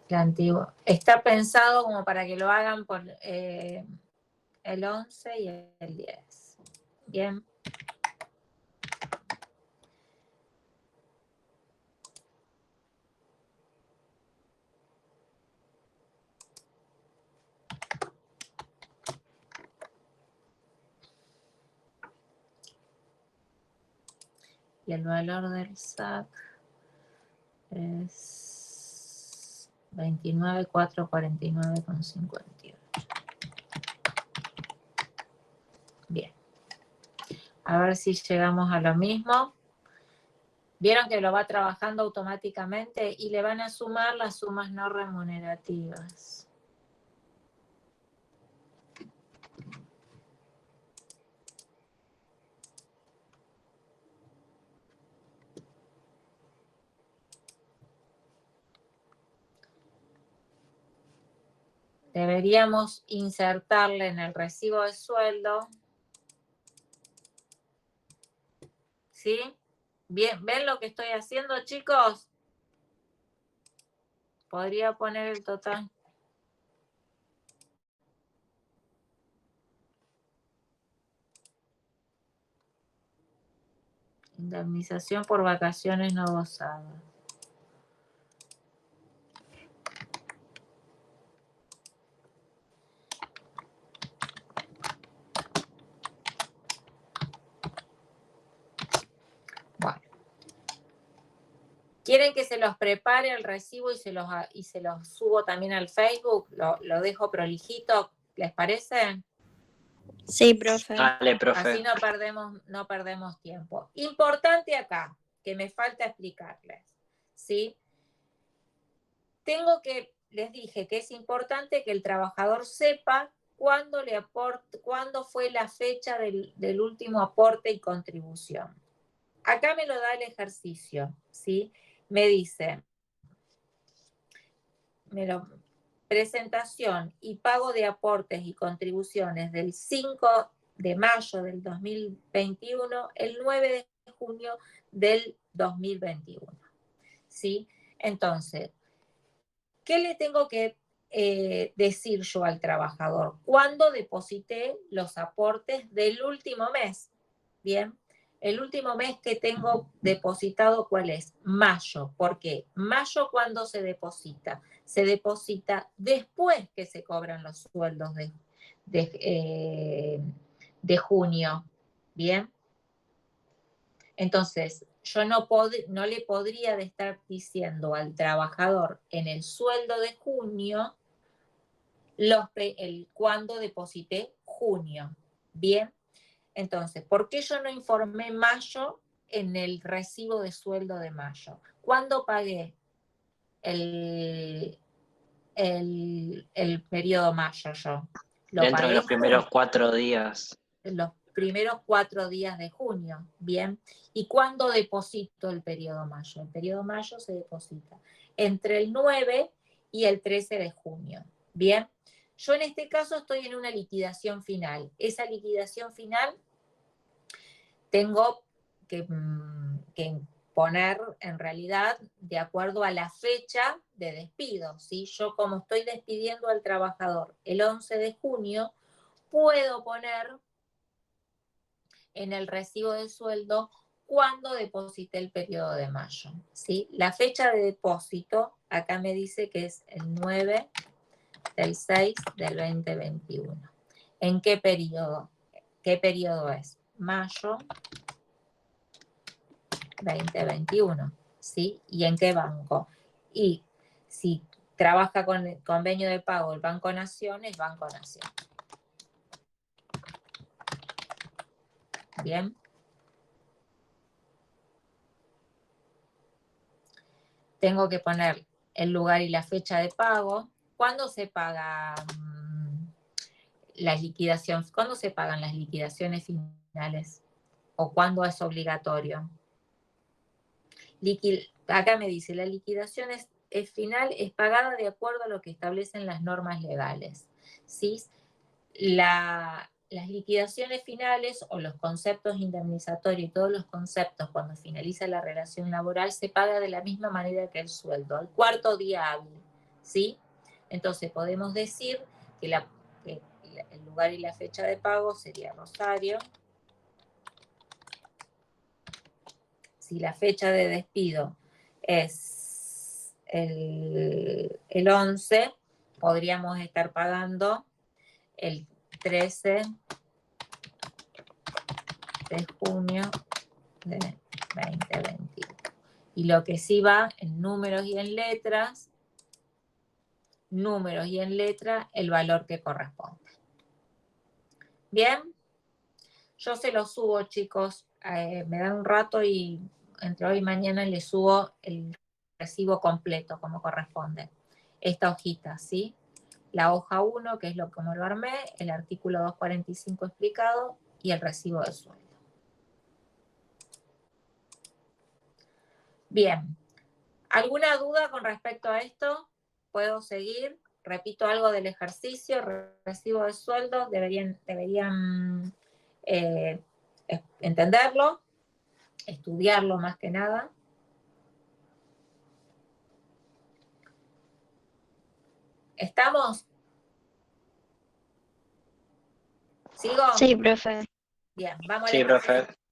La antigua. Está pensado como para que lo hagan por el 11 y el 10. Bien. Y el valor del SAC es 29.449,58. Bien. A ver si llegamos a lo mismo. Vieron que lo va trabajando automáticamente y le van a sumar las sumas no remunerativas. Deberíamos insertarle en el recibo de sueldo. ¿Sí? Bien, ¿ven lo que estoy haciendo, chicos? Podría poner el total. Indemnización por vacaciones no gozadas. Bueno. ¿Quieren que se los prepare el recibo y se los subo también al Facebook? Lo dejo prolijito, ¿les parece? Sí, profe. Dale, profe. Así no perdemos tiempo. Importante acá, que me falta explicarles, ¿sí? Les dije que es importante que el trabajador sepa cuándo fue la fecha del último aporte y contribución. Acá me lo da el ejercicio, ¿sí? Me dice, presentación y pago de aportes y contribuciones del 5 de mayo del 2021, el 9 de junio del 2021, ¿sí? Entonces, ¿qué le tengo que decir yo al trabajador? ¿Cuándo deposité los aportes del último mes? Bien, el último mes que tengo depositado, ¿cuál es? Mayo. ¿Por qué? Mayo, ¿cuándo se deposita? Se deposita después que se cobran los sueldos de junio. Bien. Entonces, yo no le podría estar diciendo al trabajador en el sueldo de junio cuándo deposité junio. Bien. Entonces, ¿por qué yo no informé mayo en el recibo de sueldo de mayo? ¿Cuándo pagué el periodo mayo yo? Dentro de los primeros 4 días. Los primeros 4 días de junio, ¿bien? ¿Y cuándo deposito el periodo mayo? El periodo mayo se deposita entre el 9 y el 13 de junio, ¿bien? Yo en este caso estoy en una liquidación final. Esa liquidación final tengo que poner en realidad de acuerdo a la fecha de despido, ¿sí? Yo como estoy despidiendo al trabajador el 11 de junio, puedo poner en el recibo de sueldo cuando deposité el periodo de mayo, ¿sí? La fecha de depósito, acá me dice que es el 9 del 6 del 2021. ¿En qué periodo? ¿Qué periodo es? Mayo 2021, ¿sí? ¿Y en qué banco? Y si trabaja con el convenio de pago el Banco Nación, es Banco Nación. Bien. Tengo que poner el lugar y la fecha de pago. ¿Cuándo se paga las liquidaciones? ¿Cuándo se pagan las liquidaciones finales? ¿O cuándo es obligatorio? Acá me dice, la liquidación es final, es pagada de acuerdo a lo que establecen las normas legales, ¿sí? Las liquidaciones finales o los conceptos indemnizatorios y todos los conceptos cuando finaliza la relación laboral se paga de la misma manera que el sueldo, al cuarto día hábil, ¿sí? Entonces podemos decir que el lugar y la fecha de pago sería Rosario. Si la fecha de despido es el 11, podríamos estar pagando el 13 de junio de 2021. Y lo que sí va en números y en letras, el valor que corresponde. Bien, yo se lo subo, chicos, me dan un rato y entre hoy y mañana les subo el recibo completo como corresponde. Esta hojita, ¿sí? La hoja 1, que es como lo armé, el artículo 245 explicado y el recibo de sueldo. Bien, ¿alguna duda con respecto a esto? ¿Puedo seguir? Repito algo del ejercicio, recibo de sueldo, deberían entenderlo, estudiarlo más que nada. ¿Estamos? ¿Sigo? Sí, profe. Bien, vamos Sí, al profe. ejercicio.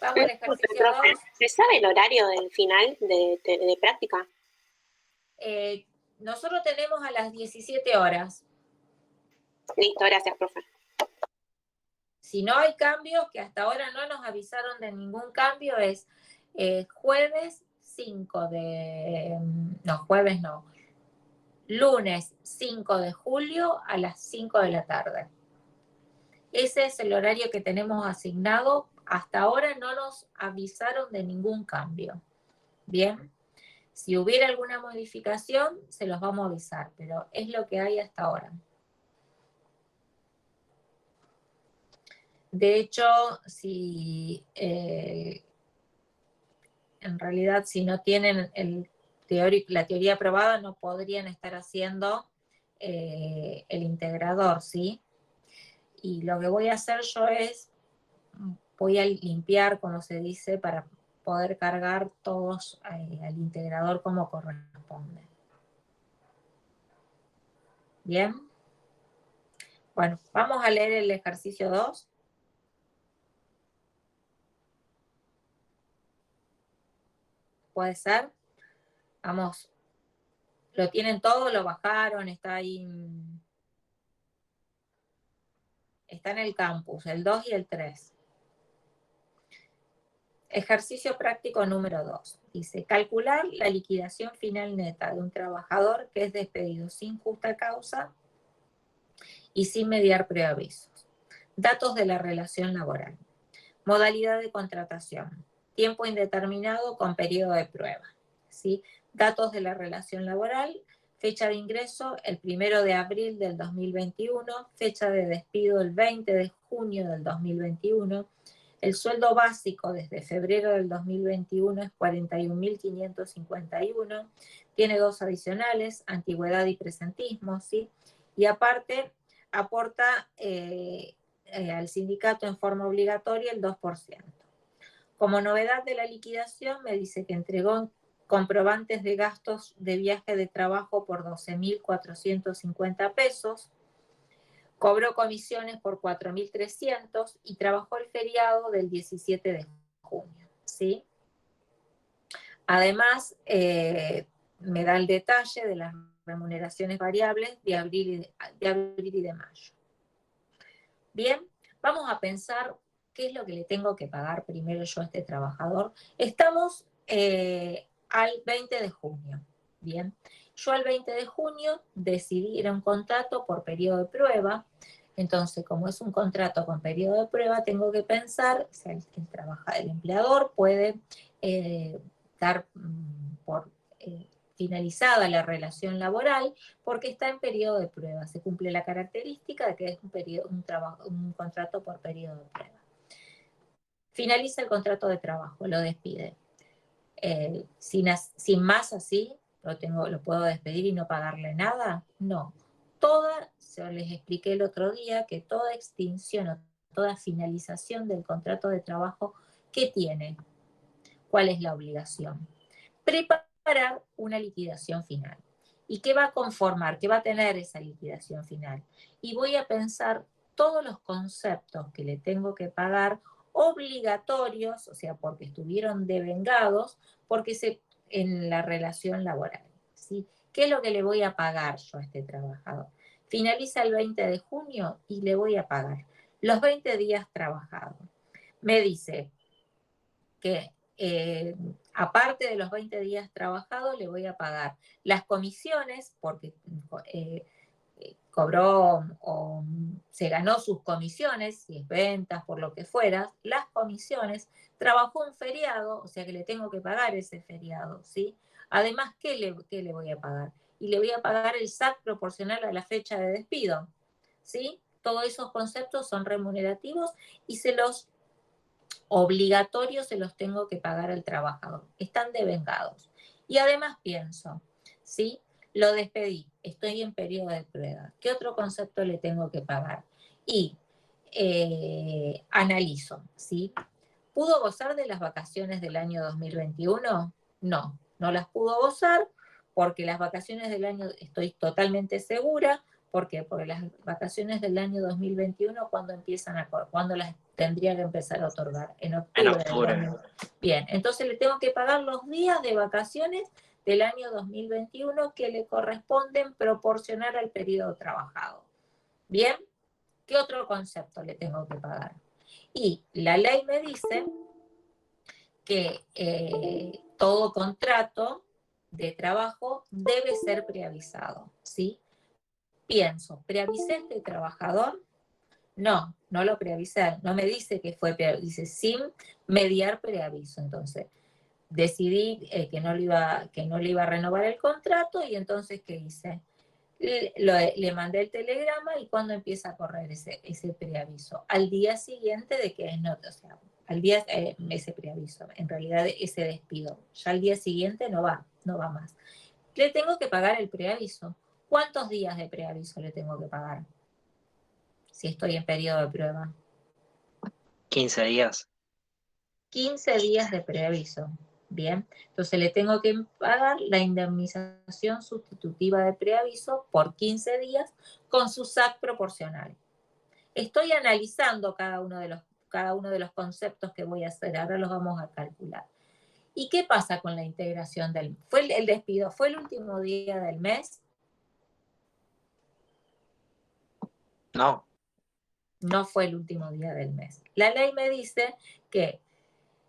Vamos al ejercicio 2. ¿Se sabe el horario del final de práctica? Nosotros tenemos a las 17 horas. Listo, gracias, profe. Si no hay cambios, que hasta ahora no nos avisaron de ningún cambio, es jueves 5 de... No, jueves no. Lunes 5 de julio a las 5 de la tarde. Ese es el horario que tenemos asignado. Hasta ahora no nos avisaron de ningún cambio. Bien. Si hubiera alguna modificación, se los vamos a avisar, pero es lo que hay hasta ahora. De hecho, si en realidad si no tienen la teoría aprobada, no podrían estar haciendo el integrador, ¿sí? Y lo que voy a hacer yo es, voy a limpiar, como se dice, para poder cargar todos al integrador como corresponde. Bien. Bueno, vamos a leer el ejercicio 2. ¿Puede ser? Vamos. ¿Lo tienen todo? ¿Lo bajaron? Está ahí. Está en el campus, el 2 y el 3. Ejercicio práctico número 2. Dice, calcular la liquidación final neta de un trabajador que es despedido sin justa causa y sin mediar preavisos. Datos de la relación laboral. Modalidad de contratación. Tiempo indeterminado con periodo de prueba. ¿Sí? Datos de la relación laboral. Fecha de ingreso el 1 de abril del 2021. Fecha de despido el 20 de junio del 2021. El sueldo básico desde febrero del 2021 es 41.551. Tiene 2 adicionales, antigüedad y presentismo, ¿sí? Y aparte aporta al sindicato en forma obligatoria el 2%. Como novedad de la liquidación, me dice que entregó comprobantes de gastos de viaje de trabajo por 12.450 pesos, cobró comisiones por 4.300 y trabajó el feriado del 17 de junio, ¿sí? Además, me da el detalle de las remuneraciones variables de abril y de mayo. Bien, vamos a pensar qué es lo que le tengo que pagar primero yo a este trabajador. Estamos al 20 de junio, ¿bien? Yo al 20 de junio decidí, era un contrato por periodo de prueba, entonces como es un contrato con periodo de prueba, tengo que pensar, o sea, el empleador puede dar por finalizada la relación laboral porque está en periodo de prueba, se cumple la característica de que es un contrato por periodo de prueba. Finaliza el contrato de trabajo, lo despide. Sin más así, lo puedo despedir y no pagarle nada. No. Les expliqué el otro día que toda extinción o toda finalización del contrato de trabajo, ¿qué tiene? ¿Cuál es la obligación? Preparar una liquidación final. ¿Y qué va a conformar? ¿Qué va a tener esa liquidación final? Y voy a pensar todos los conceptos que le tengo que pagar obligatorios, o sea, porque estuvieron devengados, en la relación laboral, ¿sí? ¿Qué es lo que le voy a pagar yo a este trabajador? Finaliza el 20 de junio y le voy a pagar los 20 días trabajados. Me dice que aparte de los 20 días trabajados, le voy a pagar las comisiones, porque cobró o se ganó sus comisiones, si es ventas, por lo que fuera, las comisiones, trabajó un feriado, o sea que le tengo que pagar ese feriado, ¿sí? Además, ¿qué le voy a pagar? Y le voy a pagar el SAC proporcional a la fecha de despido, ¿sí? Todos esos conceptos son remunerativos y obligatorios se los tengo que pagar al trabajador. Están devengados. Y además pienso, ¿sí? Lo despedí, estoy en periodo de prueba. ¿Qué otro concepto le tengo que pagar? Y analizo, ¿sí? ¿Pudo gozar de las vacaciones del año 2021? No, no las pudo gozar porque las vacaciones del año, estoy totalmente segura, ¿por qué? Porque las vacaciones del año 2021, ¿cuándo las tendría que empezar a otorgar? En octubre. En octubre. Bien, entonces le tengo que pagar los días de vacaciones del año 2021 que le corresponden proporcionar al periodo trabajado. Bien, ¿qué otro concepto le tengo que pagar? Y la ley me dice que todo contrato de trabajo debe ser preavisado, ¿sí? Pienso, ¿preavisé a este trabajador? No, no lo preavisé, no me dice que fue preaviso, dice sin mediar preaviso. Entonces, decidí que no le iba a renovar el contrato y entonces, ¿qué hice? Le mandé el telegrama y cuando empieza a correr ese preaviso, al día siguiente de que es nota, o sea, al día ese preaviso, en realidad ese despido, ya al día siguiente no va más. Le tengo que pagar el preaviso. ¿Cuántos días de preaviso le tengo que pagar? Si estoy en periodo de prueba. 15 días. 15 días de preaviso. Bien, entonces le tengo que pagar la indemnización sustitutiva de preaviso por 15 días con su SAC proporcional. Estoy analizando cada uno de los conceptos que voy a hacer, ahora los vamos a calcular. ¿Y qué pasa con la integración fue el despido? ¿Fue el último día del mes? No. No fue el último día del mes. La ley me dice que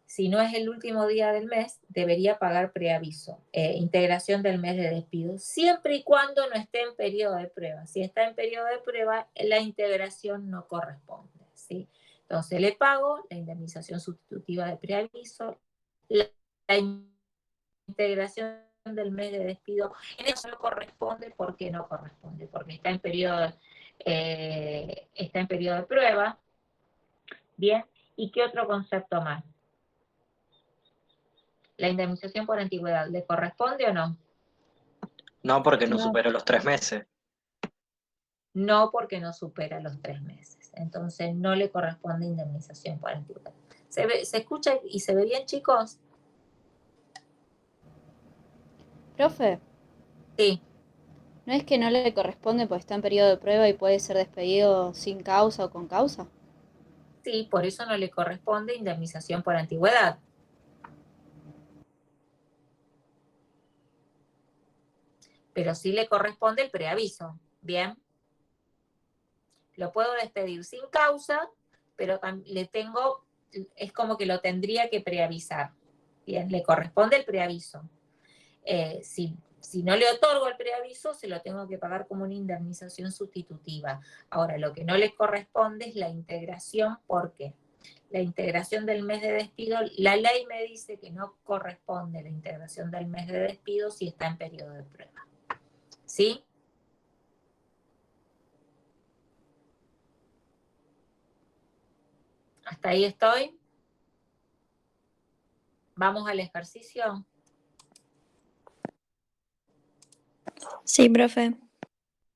si no es el último día del mes, debería pagar preaviso, integración del mes de despido, siempre y cuando no esté en periodo de prueba. Si está en periodo de prueba, la integración no corresponde, ¿sí? Entonces le pago la indemnización sustitutiva de preaviso, la integración del mes de despido. En eso no corresponde, ¿por qué no corresponde? Porque está en periodo de prueba. Bien, ¿y qué otro concepto más? ¿La indemnización por antigüedad le corresponde o no? No, porque no No. superó los 3 meses. No, porque no supera los 3 meses. Entonces no le corresponde indemnización por antigüedad. ¿Se escucha y se ve bien, chicos? Profe, Sí. ¿No es que no le corresponde porque está en periodo de prueba y puede ser despedido sin causa o con causa? Sí, por eso no le corresponde indemnización por antigüedad. Pero sí le corresponde el preaviso. Bien. Lo puedo despedir sin causa, pero le tengo, es como que lo tendría que preavisar. Bien, le corresponde el preaviso. Si no le otorgo el preaviso, se lo tengo que pagar como una indemnización sustitutiva. Ahora, lo que no le corresponde es la integración. ¿Por qué? La integración del mes de despido, la ley me dice que no corresponde la integración del mes de despido si está en periodo de prueba. ¿Sí? ¿Hasta ahí estoy? ¿Vamos al ejercicio? Sí, profe.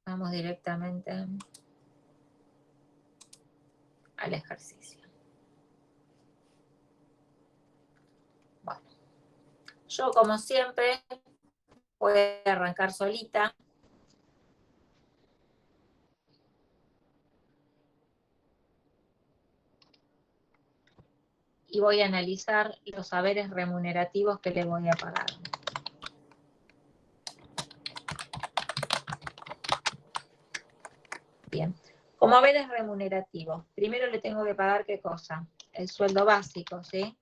Vamos directamente al ejercicio. Bueno, yo como siempre voy a arrancar solita. Y voy a analizar los haberes remunerativos que le voy a pagar. Bien. Como haberes remunerativos, primero le tengo que pagar ¿qué cosa? El sueldo básico, ¿sí?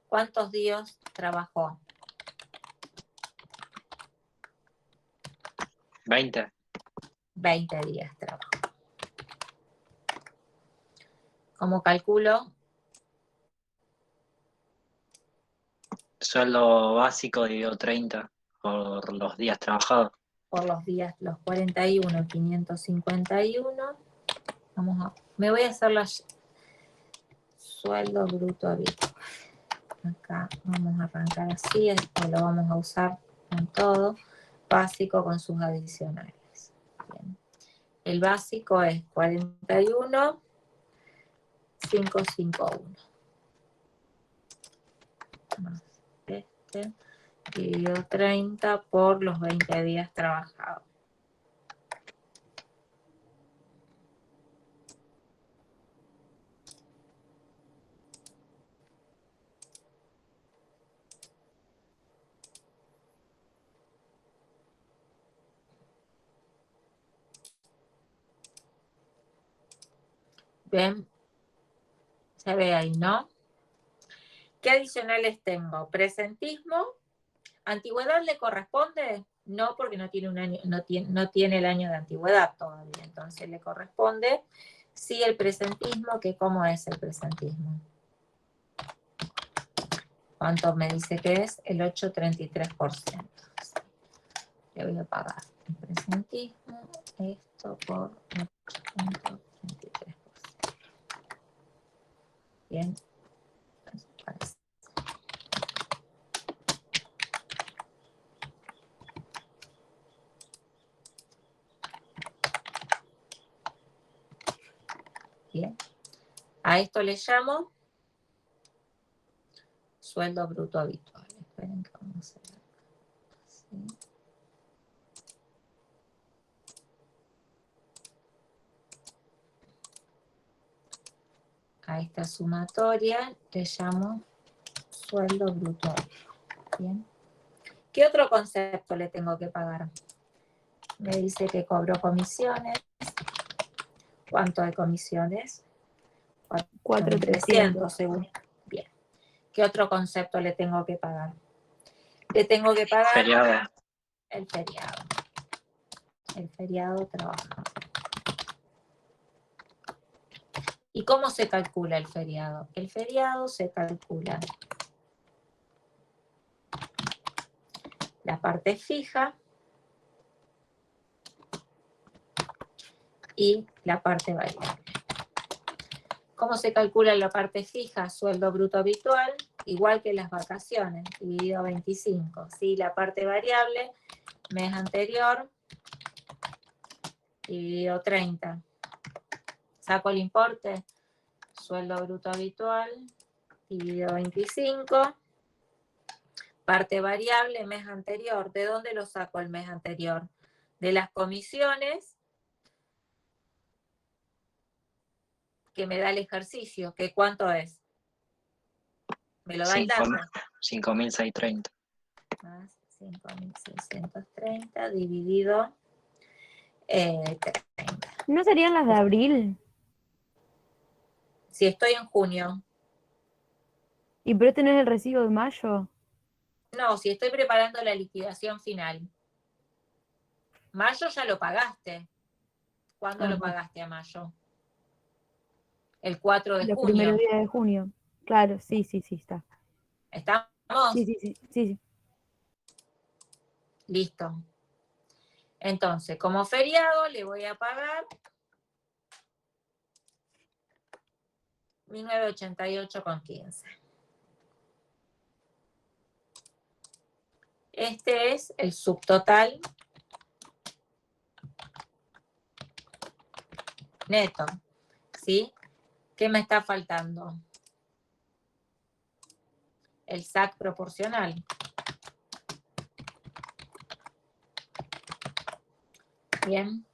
¿Cuántos días trabajó? 20. 20 días trabajó. ¿Cómo calculo? Sueldo básico dividido 30 por los días trabajados. Por los días, los 41, 551. Me voy a hacer las sueldo bruto habitual. Acá vamos a arrancar así, después lo vamos a usar con todo. Básico con sus adicionales. Bien. El básico es 41, 551. Más este, dividido 30 por los 20 días trabajados. Bien, se ve ahí, ¿no? ¿Qué adicionales tengo? Presentismo. ¿Antigüedad le corresponde? No, porque no tiene un año, no tiene el año de antigüedad todavía. Entonces le corresponde sí el presentismo, que ¿cómo es el presentismo? ¿Cuánto me dice que es? El 8,33%. Le voy a pagar el presentismo, esto por 8,33%. Bien. Parece. Bien. A esto le llamo sueldo bruto habitual. Esperen que vamos a hacer así. A esta sumatoria le llamo sueldo bruto habitual. Bien. ¿Qué otro concepto le tengo que pagar? Me dice que cobró comisiones. ¿Cuánto de comisiones? 4.300 según. Bien. ¿Qué otro concepto le tengo que pagar? Le tengo que pagar Feriado. el feriado. El feriado trabajado. ¿Y cómo se calcula el feriado? El feriado se calcula la parte fija y la parte variable. ¿Cómo se calcula la parte fija? Sueldo bruto habitual, igual que las vacaciones, dividido 25. ¿Sí? La parte variable, mes anterior, dividido 30. Saco el importe, sueldo bruto habitual, dividido 25, Parte variable, mes anterior. ¿De dónde lo saco el mes anterior? De las comisiones que me da el ejercicio. ¿Que cuánto es? Me lo da el dato. 5.630. Más 5.630 dividido 30. ¿No serían las de abril? Si estoy en junio. ¿Y pero tenés el recibo de mayo? No, si estoy preparando la liquidación final. Mayo ya lo pagaste. ¿Cuándo lo Ajá. pagaste a mayo? El 4 de Los junio. primeros días de junio. Claro, sí, está. ¿Estamos? Sí. Listo. Entonces, como feriado, le voy a pagar 1.988,15. Este es el subtotal neto, ¿sí? ¿Qué me está faltando? El SAC proporcional. Bien.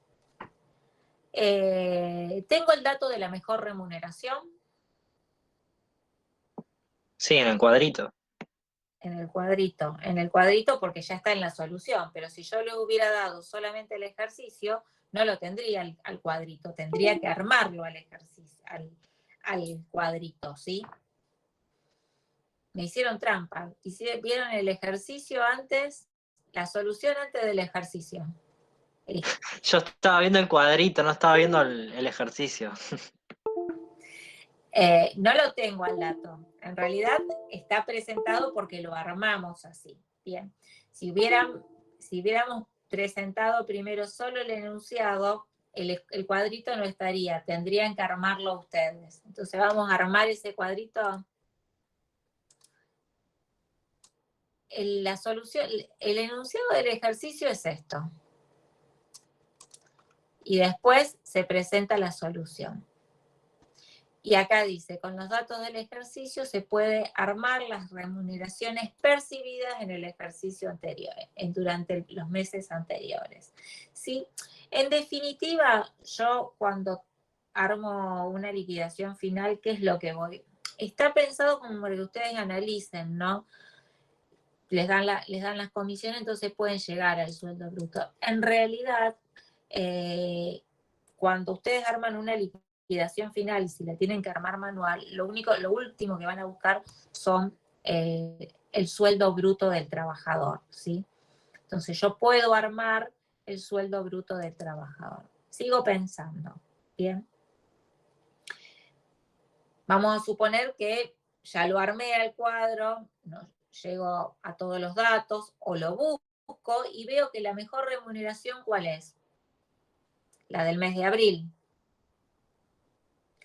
Tengo el dato de la mejor remuneración. Sí, en el cuadrito. En el cuadrito porque ya está en la solución, pero si yo le hubiera dado solamente el ejercicio, no lo tendría al cuadrito, tendría que armarlo al ejercicio, al cuadrito, ¿sí? Me hicieron trampa, vieron el ejercicio antes, la solución antes del ejercicio. Listo. Yo estaba viendo el cuadrito, no estaba viendo el ejercicio. No lo tengo al dato. En realidad está presentado porque lo armamos así. Bien. Si hubiéramos presentado primero solo el enunciado, el cuadrito no estaría. Tendrían que armarlo ustedes. Entonces vamos a armar ese cuadrito. La solución, el enunciado del ejercicio es esto. Y después se presenta la solución. Y acá dice, con los datos del ejercicio se puede armar las remuneraciones percibidas en el ejercicio anterior, durante los meses anteriores. ¿Sí? En definitiva, yo cuando armo una liquidación final, ¿qué es lo que voy? Está pensado como que ustedes analicen, ¿no? Les dan las comisiones, entonces pueden llegar al sueldo bruto. En realidad, cuando ustedes arman una liquidación final, si la tienen que armar manual, lo último que van a buscar son el sueldo bruto del trabajador, ¿sí? Entonces yo puedo armar el sueldo bruto del trabajador. Sigo pensando, ¿bien? Vamos a suponer que ya lo armé al cuadro, no llego a todos los datos, o lo busco y veo que la mejor remuneración, ¿cuál es? La del mes de abril.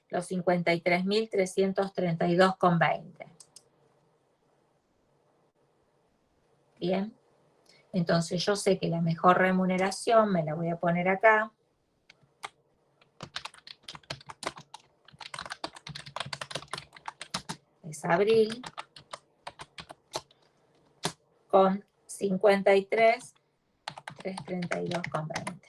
Los 53.332,20. Bien. Entonces yo sé que la mejor remuneración, me la voy a poner acá. Es abril. Con 53.332,20.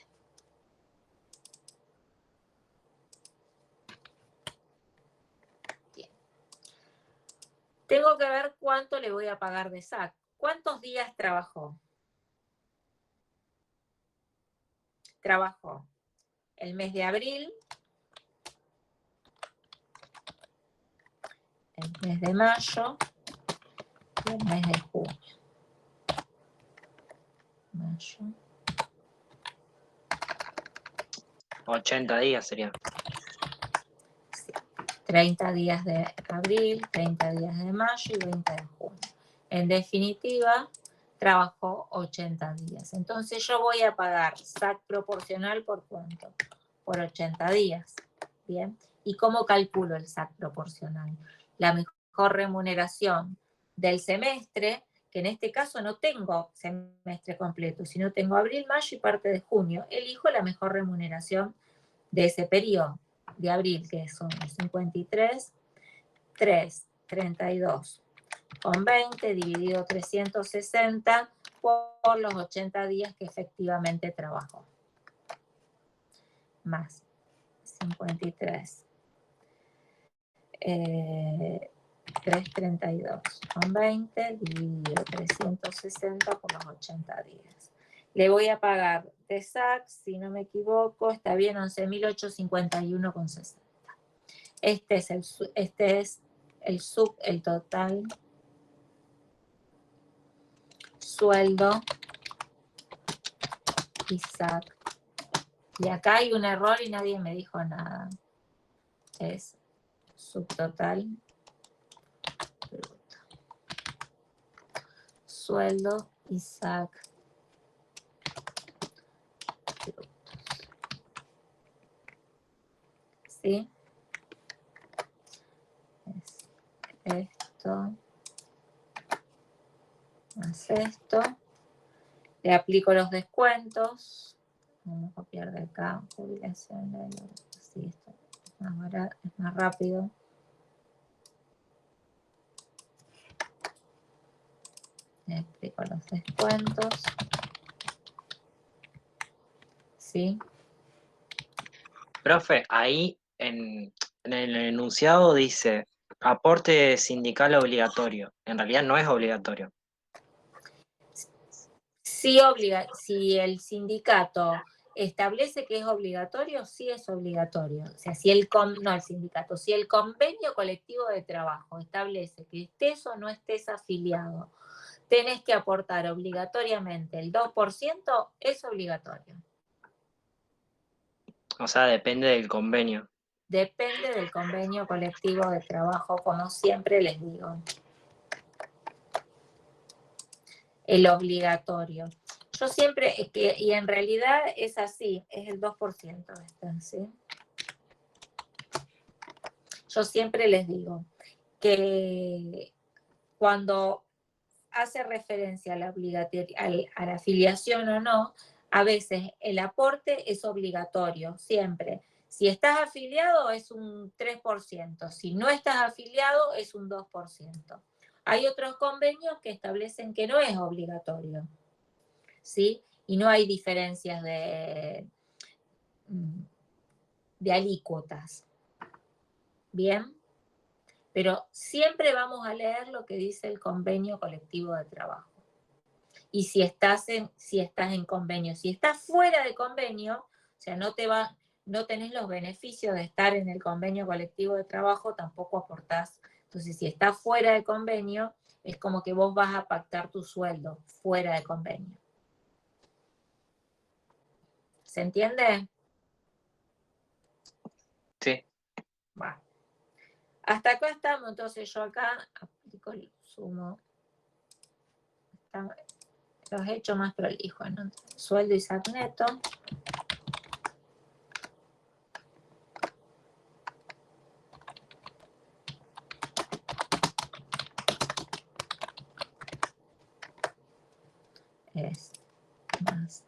Bien. Tengo que ver cuánto le voy a pagar de SAC. ¿Cuántos días trabajó? Trabajó el mes de abril, el mes de mayo y el mes de junio. Mayo. 80 días sería. Sí. 30 días de abril, 30 días de mayo y 20 de junio. En definitiva, trabajó 80 días. Entonces yo voy a pagar SAC proporcional ¿por cuánto? Por 80 días. Bien. ¿Y cómo calculo el SAC proporcional? La mejor remuneración del semestre, que en este caso no tengo semestre completo, sino tengo abril, mayo y parte de junio. Elijo la mejor remuneración de ese periodo de abril, que son los 53, 3, 32 con 20 dividido 360 por los 80 días que efectivamente trabajó. Más 53. 332 con 20 dividido 360 por los 80 días. Le voy a pagar de SAC, si no me equivoco, está bien, 11.851,60. Este es el total sueldo y SAC. Y acá hay un error y nadie me dijo nada. Es subtotal bruto. Sueldo y SAC brutos. ¿Sí? Es esto más esto. Le aplico los descuentos. Vamos a copiar de acá. Jubilación. Sí, esto es más rápido. Le explico los descuentos. ¿Sí? Profe, ahí en el enunciado dice aporte sindical obligatorio. En realidad no es obligatorio. Si el sindicato establece que es obligatorio, sí es obligatorio. O sea, si el convenio colectivo de trabajo establece que estés o no estés afiliado, tenés que aportar obligatoriamente el 2%, es obligatorio. O sea, depende del convenio. Depende del convenio colectivo de trabajo, como siempre les digo. El obligatorio. Yo siempre, y en realidad es así, es el 2%, ¿sí? Yo siempre les digo que cuando hace referencia a la afiliación o no, a veces el aporte es obligatorio, siempre. Si estás afiliado es un 3%, si no estás afiliado es un 2%. Hay otros convenios que establecen que no es obligatorio, ¿sí? Y no hay diferencias de alícuotas. ¿Bien? Pero siempre vamos a leer lo que dice el convenio colectivo de trabajo. Y si estás en convenio, si estás fuera de convenio, o sea, no tenés los beneficios de estar en el convenio colectivo de trabajo, tampoco aportás. Entonces, si estás fuera de convenio, es como que vos vas a pactar tu sueldo fuera de convenio. ¿Se entiende? Sí. Bueno. Hasta acá estamos, entonces yo acá aplico el sumo. Los he hecho más prolijos, ¿no? Sueldo y SAC neto. Es más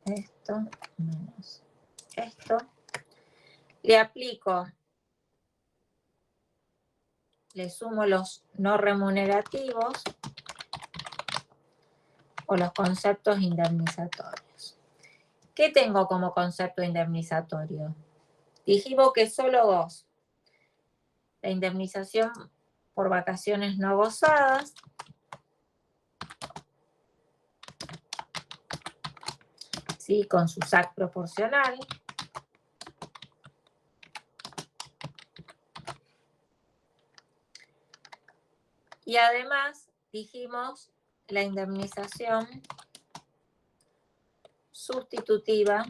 esto menos esto. Le aplico, le sumo los no remunerativos o los conceptos indemnizatorios. ¿Qué tengo como concepto indemnizatorio? Dijimos que solo dos. La indemnización por vacaciones no gozadas, ¿sí? Con su SAC proporcional. Y además dijimos la indemnización sustitutiva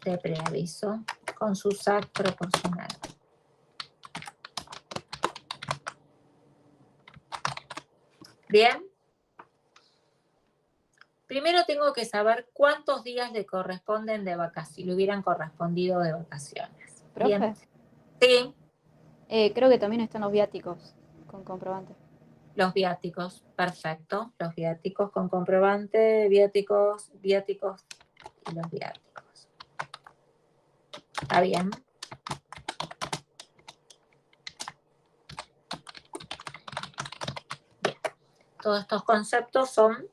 de preaviso con su SAC proporcional. ¿Bien? Primero tengo que saber cuántos días le corresponden de vacaciones, le hubieran correspondido de vacaciones. ¿Profe? ¿Bien? Sí, Creo que también están los viáticos con comprobante. los viáticos, perfecto. Los viáticos con comprobante, viáticos y los viáticos. ¿Está bien? Bien. Todos estos conceptos son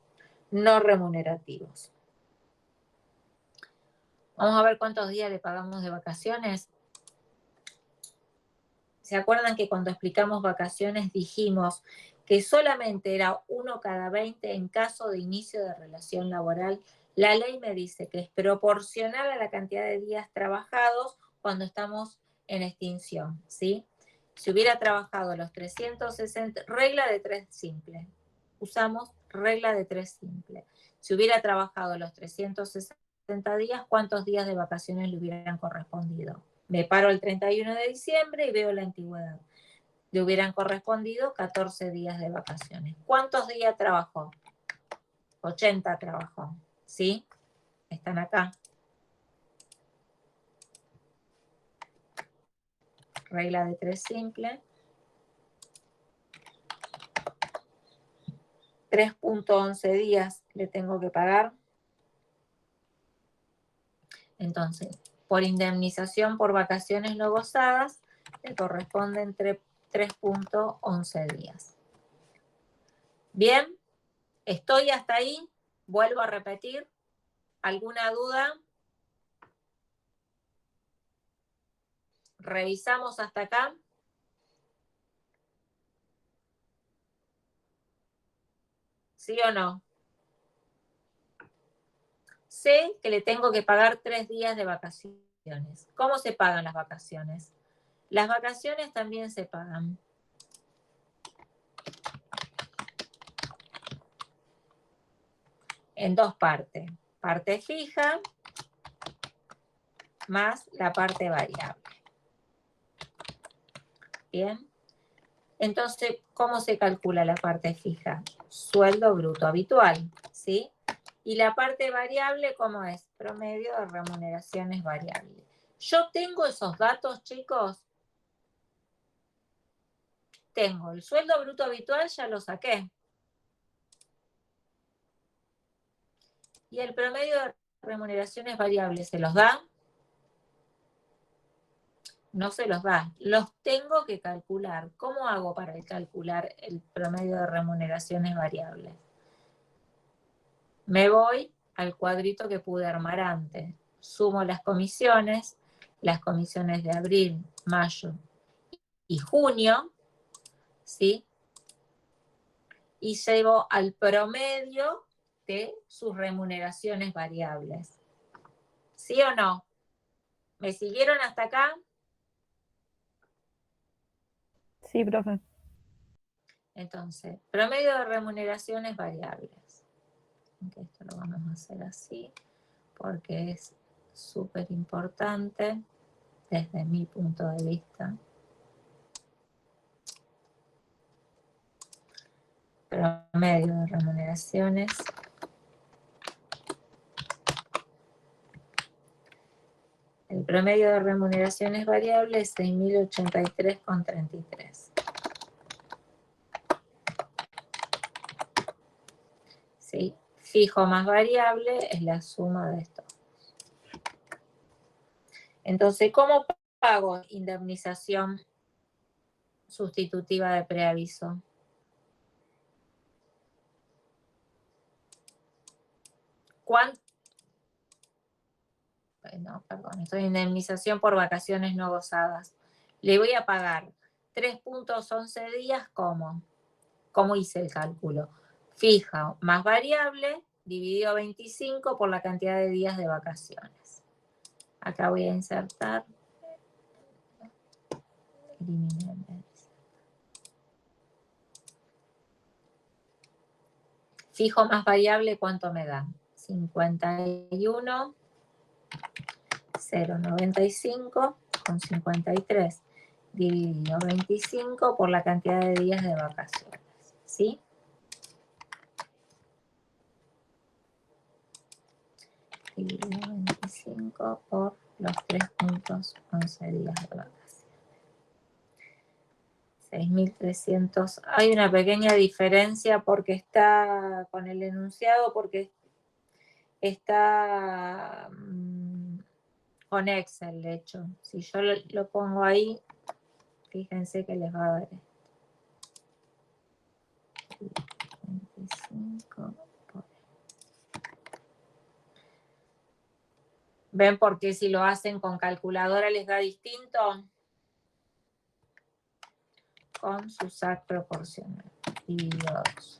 no remunerativos. Vamos a ver cuántos días le pagamos de vacaciones. ¿Se acuerdan que cuando explicamos vacaciones dijimos que solamente era 1 cada 20 en caso de inicio de relación laboral? La ley me dice que es proporcional a la cantidad de días trabajados cuando estamos en extinción, ¿sí? Si hubiera trabajado los 360, regla de 3 simple. Usamos regla de 3 simple. Si hubiera trabajado los 360 días, ¿cuántos días de vacaciones le hubieran correspondido? Me paro el 31 de diciembre y veo la antigüedad. Le hubieran correspondido 14 días de vacaciones. ¿Cuántos días trabajó? 80 trabajó. ¿Sí? Están acá. Regla de 3 simple. 3.11 días le tengo que pagar. Entonces, por indemnización por vacaciones no gozadas, le corresponden 3.11 días. Bien, estoy hasta ahí. Vuelvo a repetir. ¿Alguna duda? ¿Revisamos hasta acá? ¿Sí o no? Sé que le tengo que pagar 3 días de vacaciones. ¿Cómo se pagan las vacaciones? Las vacaciones también se pagan. En 2 partes. Parte fija más la parte variable. Bien. Entonces, ¿cómo se calcula la parte fija? Sueldo bruto habitual, ¿sí? Y la parte variable, ¿cómo es? Promedio de remuneraciones variables. Yo tengo esos datos, chicos. Tengo el sueldo bruto habitual, ya lo saqué. ¿Y el promedio de remuneraciones variables se los da? No se los da. Los tengo que calcular. ¿Cómo hago para calcular el promedio de remuneraciones variables? Me voy al cuadrito que pude armar antes. Sumo las comisiones de abril, mayo y junio, ¿sí? Y llevo al promedio de sus remuneraciones variables. ¿Sí o no? ¿Me siguieron hasta acá? Sí, profe. Entonces, promedio de remuneraciones variables. Esto lo vamos a hacer así porque es súper importante desde mi punto de vista. Promedio de remuneraciones. El promedio de remuneraciones variables es 6.083,33. ¿Sí? Fijo más variable es la suma de esto. Entonces, ¿cómo pago indemnización sustitutiva de preaviso? ¿Cuánto? No, perdón, esto es indemnización por vacaciones no gozadas. Le voy a pagar 3.11 días, ¿cómo? ¿Cómo hice el cálculo? Fija más variable dividido 25 por la cantidad de días de vacaciones. Acá voy a insertar. Fijo más variable, ¿cuánto me da? 51,095,53 dividido 25 por la cantidad de días de vacaciones. ¿Sí? Dividido 25 por los 3.11 días de vacaciones. 6.300. Hay una pequeña diferencia porque está con el enunciado, porque está Con Excel, de hecho. Si yo lo pongo ahí, fíjense que les va a dar esto. 25 por... ¿Ven por qué si lo hacen con calculadora les da distinto? Con su SAC proporcional. Dividido 12.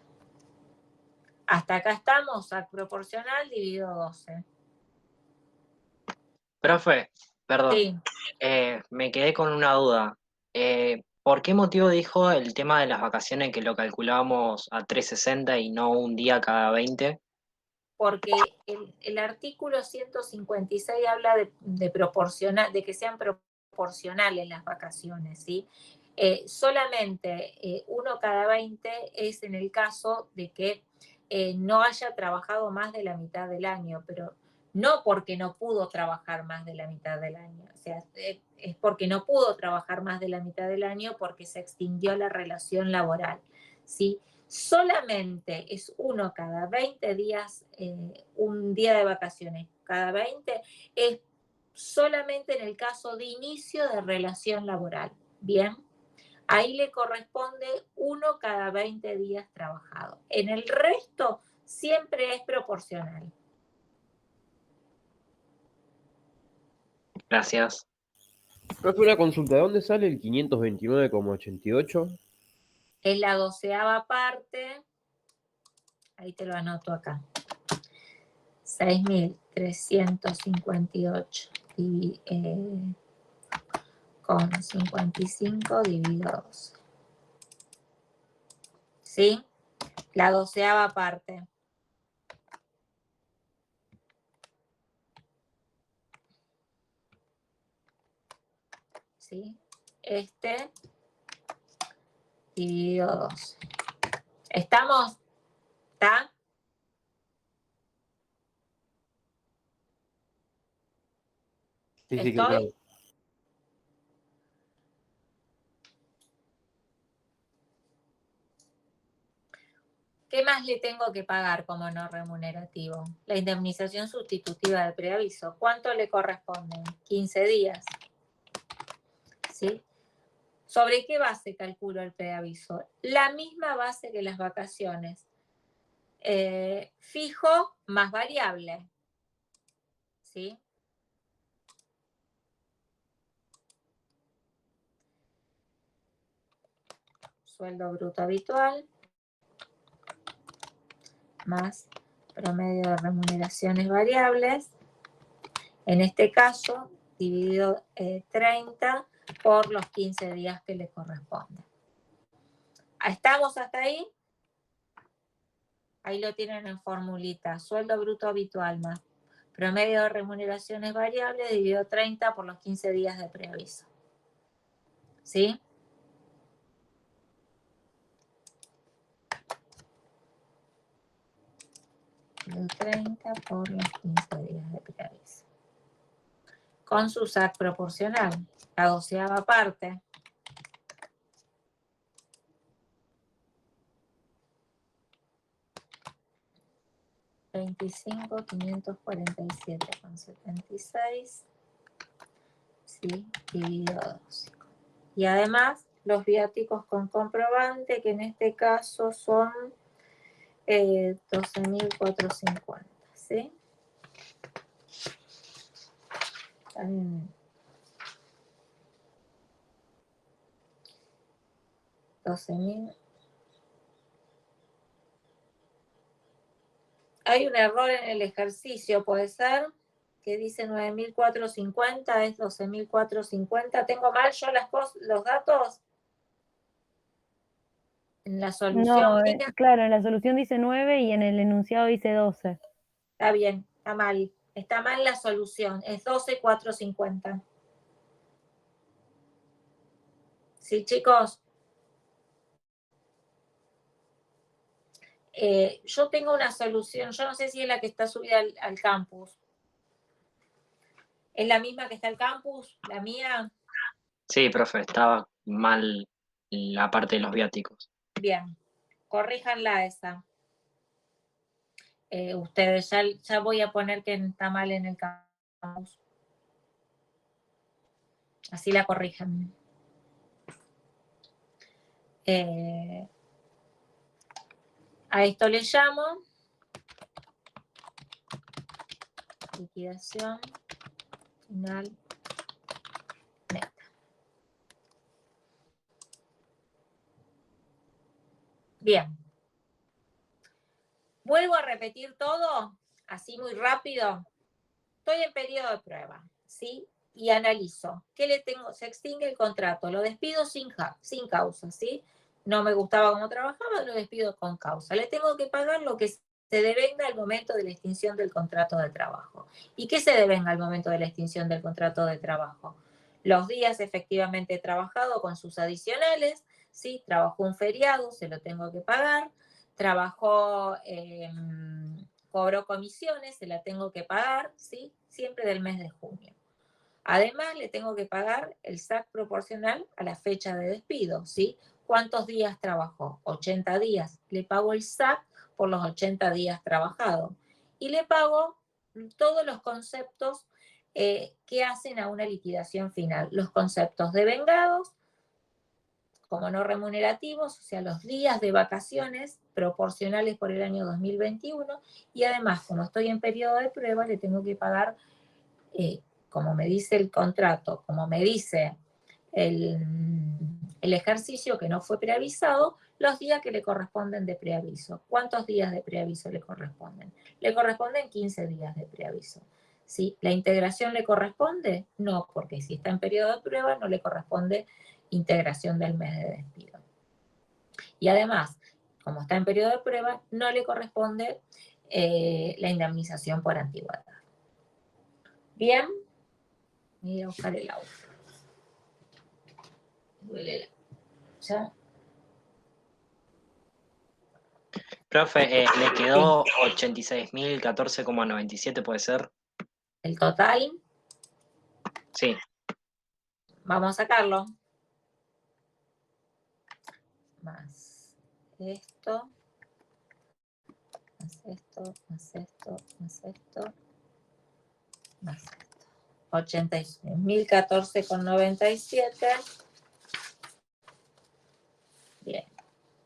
Hasta acá estamos, SAC proporcional dividido 12. Profe, perdón, Sí, me quedé con una duda. ¿Por qué motivo dijo el tema de las vacaciones que lo calculábamos a 360 y no un día cada 20? porque el artículo 156 habla de proporcional, de que sean proporcionales las vacaciones, ¿sí? Solamente uno cada 20 es en el caso de que no haya trabajado más de la mitad del año, pero no porque no pudo trabajar más de la mitad del año, o sea, es porque no pudo trabajar más de la mitad del año porque se extinguió la relación laboral, ¿sí? Solamente es uno cada 20 días, un día de vacaciones cada 20, es solamente en el caso de inicio de relación laboral. Bien, ahí le corresponde uno cada 20 días trabajado. En el resto siempre es proporcional. Gracias. Profe, una consulta, ¿de dónde sale el 529,88? Es la 12ª parte, ahí te lo anoto acá. 6.358 con 55 dividido 12. ¿Sí? La 12ª parte. ¿Sí? Este dividido 12. ¿Estamos? ¿Está? Sí, sí, claro. ¿Estoy? ¿Qué más le tengo que pagar como no remunerativo? La indemnización sustitutiva del preaviso. ¿Cuánto le corresponden? 15 días. ¿Sí? ¿Sobre qué base calculo el preaviso? La misma base que las vacaciones. Fijo más variable. ¿Sí? Sueldo bruto habitual más promedio de remuneraciones variables. En este caso, dividido 30 por los 15 días que le corresponden. ¿Estamos hasta ahí? Ahí lo tienen en formulita. Sueldo bruto habitual más promedio de remuneraciones variables dividido 30 por los 15 días de preaviso. ¿Sí? Dividido 30 por los 15 días de preaviso. Con su SAC proporcional, la 12ª parte. $25.547,76, ¿sí? Dividido 12. Y además, los viáticos con comprobante, que en este caso son 12.450, ¿sí? También 12.000. Hay un error en el ejercicio, puede ser, que dice 9.450, es 12.450. ¿Tengo mal yo los datos? En la solución No, mía, claro, en la solución dice 9 y en el enunciado dice 12. está bien, está mal. Está mal la solución, es 12.450. ¿Sí, chicos? Yo tengo una solución, yo no sé si es la que está subida al campus. ¿Es la misma que está al campus? ¿La mía? Sí, profe, estaba mal la parte de los viáticos. Bien, corríjanla esa. Ustedes, ya voy a poner que está mal en el campus. Así la corrigen. A esto le llamo liquidación final neta. Bien. Vuelvo a repetir todo, así muy rápido. Estoy en periodo de prueba, ¿sí? Y analizo. ¿Qué le tengo? Se extingue el contrato, lo despido sin causa, ¿sí? No me gustaba cómo trabajaba, lo despido con causa. Le tengo que pagar lo que se devenga al momento de la extinción del contrato de trabajo. ¿Y qué se devenga al momento de la extinción del contrato de trabajo? Los días efectivamente trabajado con sus adicionales, ¿sí? Trabajó un feriado, se lo tengo que pagar. Trabajó, cobró comisiones, se la tengo que pagar, ¿sí? Siempre del mes de junio. Además, le tengo que pagar el SAC proporcional a la fecha de despido, ¿sí? ¿Cuántos días trabajó? 80 días. Le pago el SAC por los 80 días trabajados. Y le pago todos los conceptos que hacen a una liquidación final. Los conceptos de vengados, como no remunerativos, o sea, los días de vacaciones proporcionales por el año 2021, y además, como estoy en periodo de prueba, le tengo que pagar, como me dice el contrato, como me dice el ejercicio que no fue preavisado, los días que le corresponden de preaviso. ¿Cuántos días de preaviso le corresponden? Le corresponden 15 días de preaviso. ¿Sí? ¿La integración le corresponde? No, porque si está en periodo de prueba no le corresponde integración del mes de despido. Y además, como está en periodo de prueba, no le corresponde la indemnización por antigüedad. Bien, voy a buscar el audio. Duele ¿ya? Profe, le quedó 86.014,97, ¿puede ser? El total, Sí. vamos a sacarlo. Más esto, más esto, más esto, más esto, más esto. 86.014,97. Bien,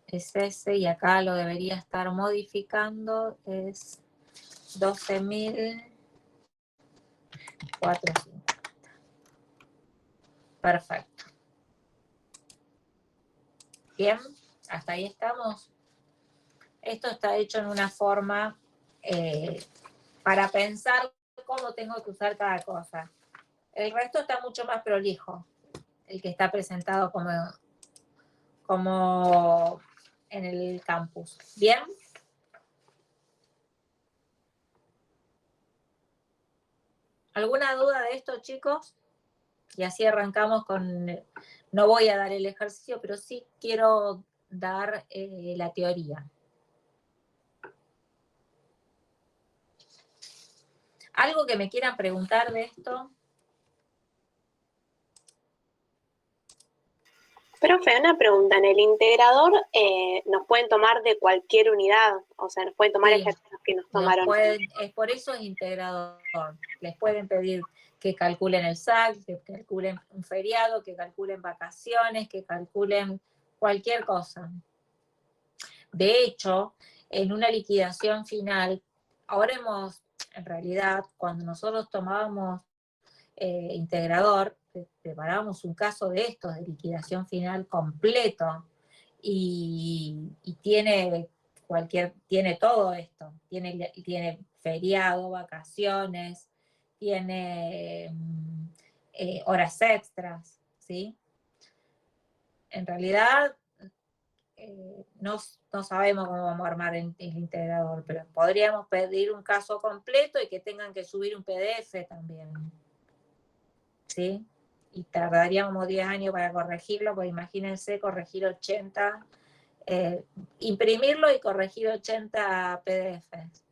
es ese, y acá lo debería estar modificando, es 12.450. Perfecto. Bien, hasta ahí estamos. Esto está hecho en una forma para pensar cómo tengo que usar cada cosa. El resto está mucho más prolijo, el que está presentado como en el campus. ¿Bien? ¿Alguna duda de esto, chicos? Y así arrancamos con... No voy a dar el ejercicio, pero sí quiero dar la teoría. ¿Algo que me quieran preguntar de esto? Profe, una pregunta. En el integrador nos pueden tomar de cualquier unidad, o sea, nos pueden tomar Sí, ejercicios que nos tomaron. Por eso es integrador. Les pueden pedir que calculen el SAC, que calculen un feriado, que calculen vacaciones, que calculen cualquier cosa. De hecho, en una liquidación final, ahora en realidad, cuando nosotros tomábamos integrador, preparábamos un caso de estos, de liquidación final completo, y tiene todo esto, tiene feriado, vacaciones, tiene horas extras, ¿sí? En realidad, no sabemos cómo vamos a armar el integrador, pero podríamos pedir un caso completo y que tengan que subir un PDF también, ¿sí? Y tardaríamos 10 años para corregirlo, porque imagínense corregir 80, imprimirlo y corregir 80 PDFs.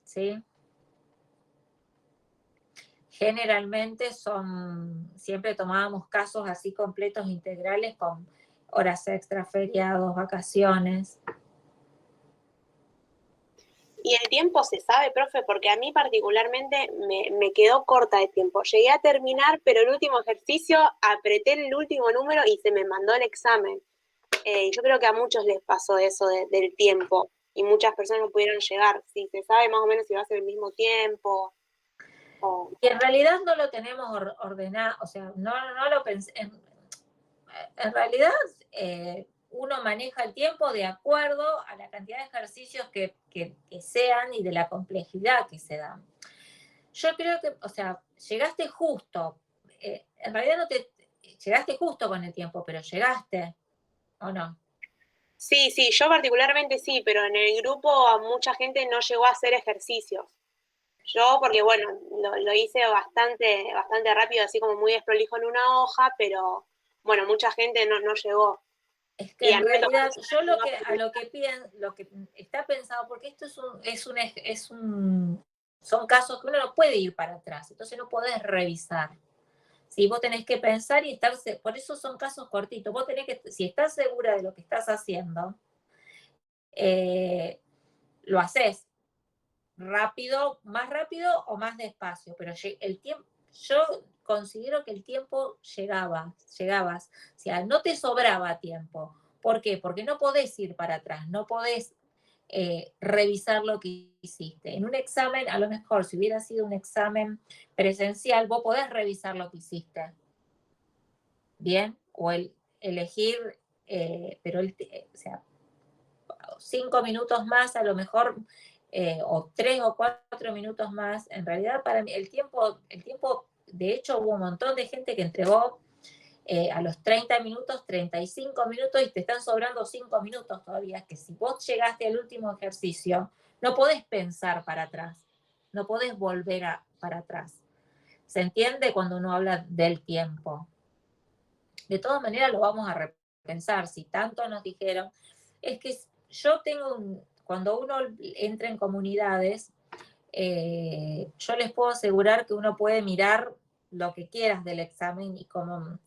¿Sí? Generalmente siempre tomábamos casos así completos, integrales, con horas extra, feriados, vacaciones. ¿Y el tiempo se sabe, profe? Porque a mí particularmente me quedó corta de tiempo. Llegué a terminar, pero el último ejercicio apreté el último número y se me mandó el examen. Y yo creo que a muchos les pasó eso del tiempo y muchas personas no pudieron llegar. Sí, se sabe más o menos si va a ser el mismo tiempo. Y en realidad no lo tenemos ordenado, o sea, no lo pensé. En realidad, uno maneja el tiempo de acuerdo a la cantidad de ejercicios que sean y de la complejidad que se dan. Yo creo que, o sea, llegaste justo. En realidad no te llegaste justo con el tiempo, pero llegaste, ¿o no? Sí, yo particularmente sí, pero en el grupo a mucha gente no llegó a hacer ejercicios. Yo, porque bueno, lo hice bastante rápido, así como muy desprolijo en una hoja, pero bueno, mucha gente no llegó. Es que Y a en mí me tocó realidad yo lo hacer que está pensado, porque esto son casos que uno no puede ir para atrás, entonces no podés revisar. Si vos tenés que pensar y por eso son casos cortitos. Vos tenés que, si estás segura de lo que estás haciendo, lo haces más rápido o más despacio, pero el tiempo, yo considero que el tiempo llegabas, o sea, no te sobraba tiempo. ¿Por qué? Porque no podés ir para atrás, no podés revisar lo que hiciste. En un examen, a lo mejor, si hubiera sido un examen presencial, vos podés revisar lo que hiciste. Bien, o elegir, pero o sea, 5 minutos más a lo mejor, o 3 o 4 minutos más. En realidad, para mí, el tiempo, de hecho, hubo un montón de gente que entregó a los 30 minutos, 35 minutos, y te están sobrando 5 minutos todavía, que si vos llegaste al último ejercicio, no podés pensar para atrás, no podés volver para atrás. ¿Se entiende cuando uno habla del tiempo? De todas maneras lo vamos a repensar, si tanto nos dijeron. Es que yo cuando uno entra en comunidades, yo les puedo asegurar que uno puede mirar lo que quieras del examen y cómo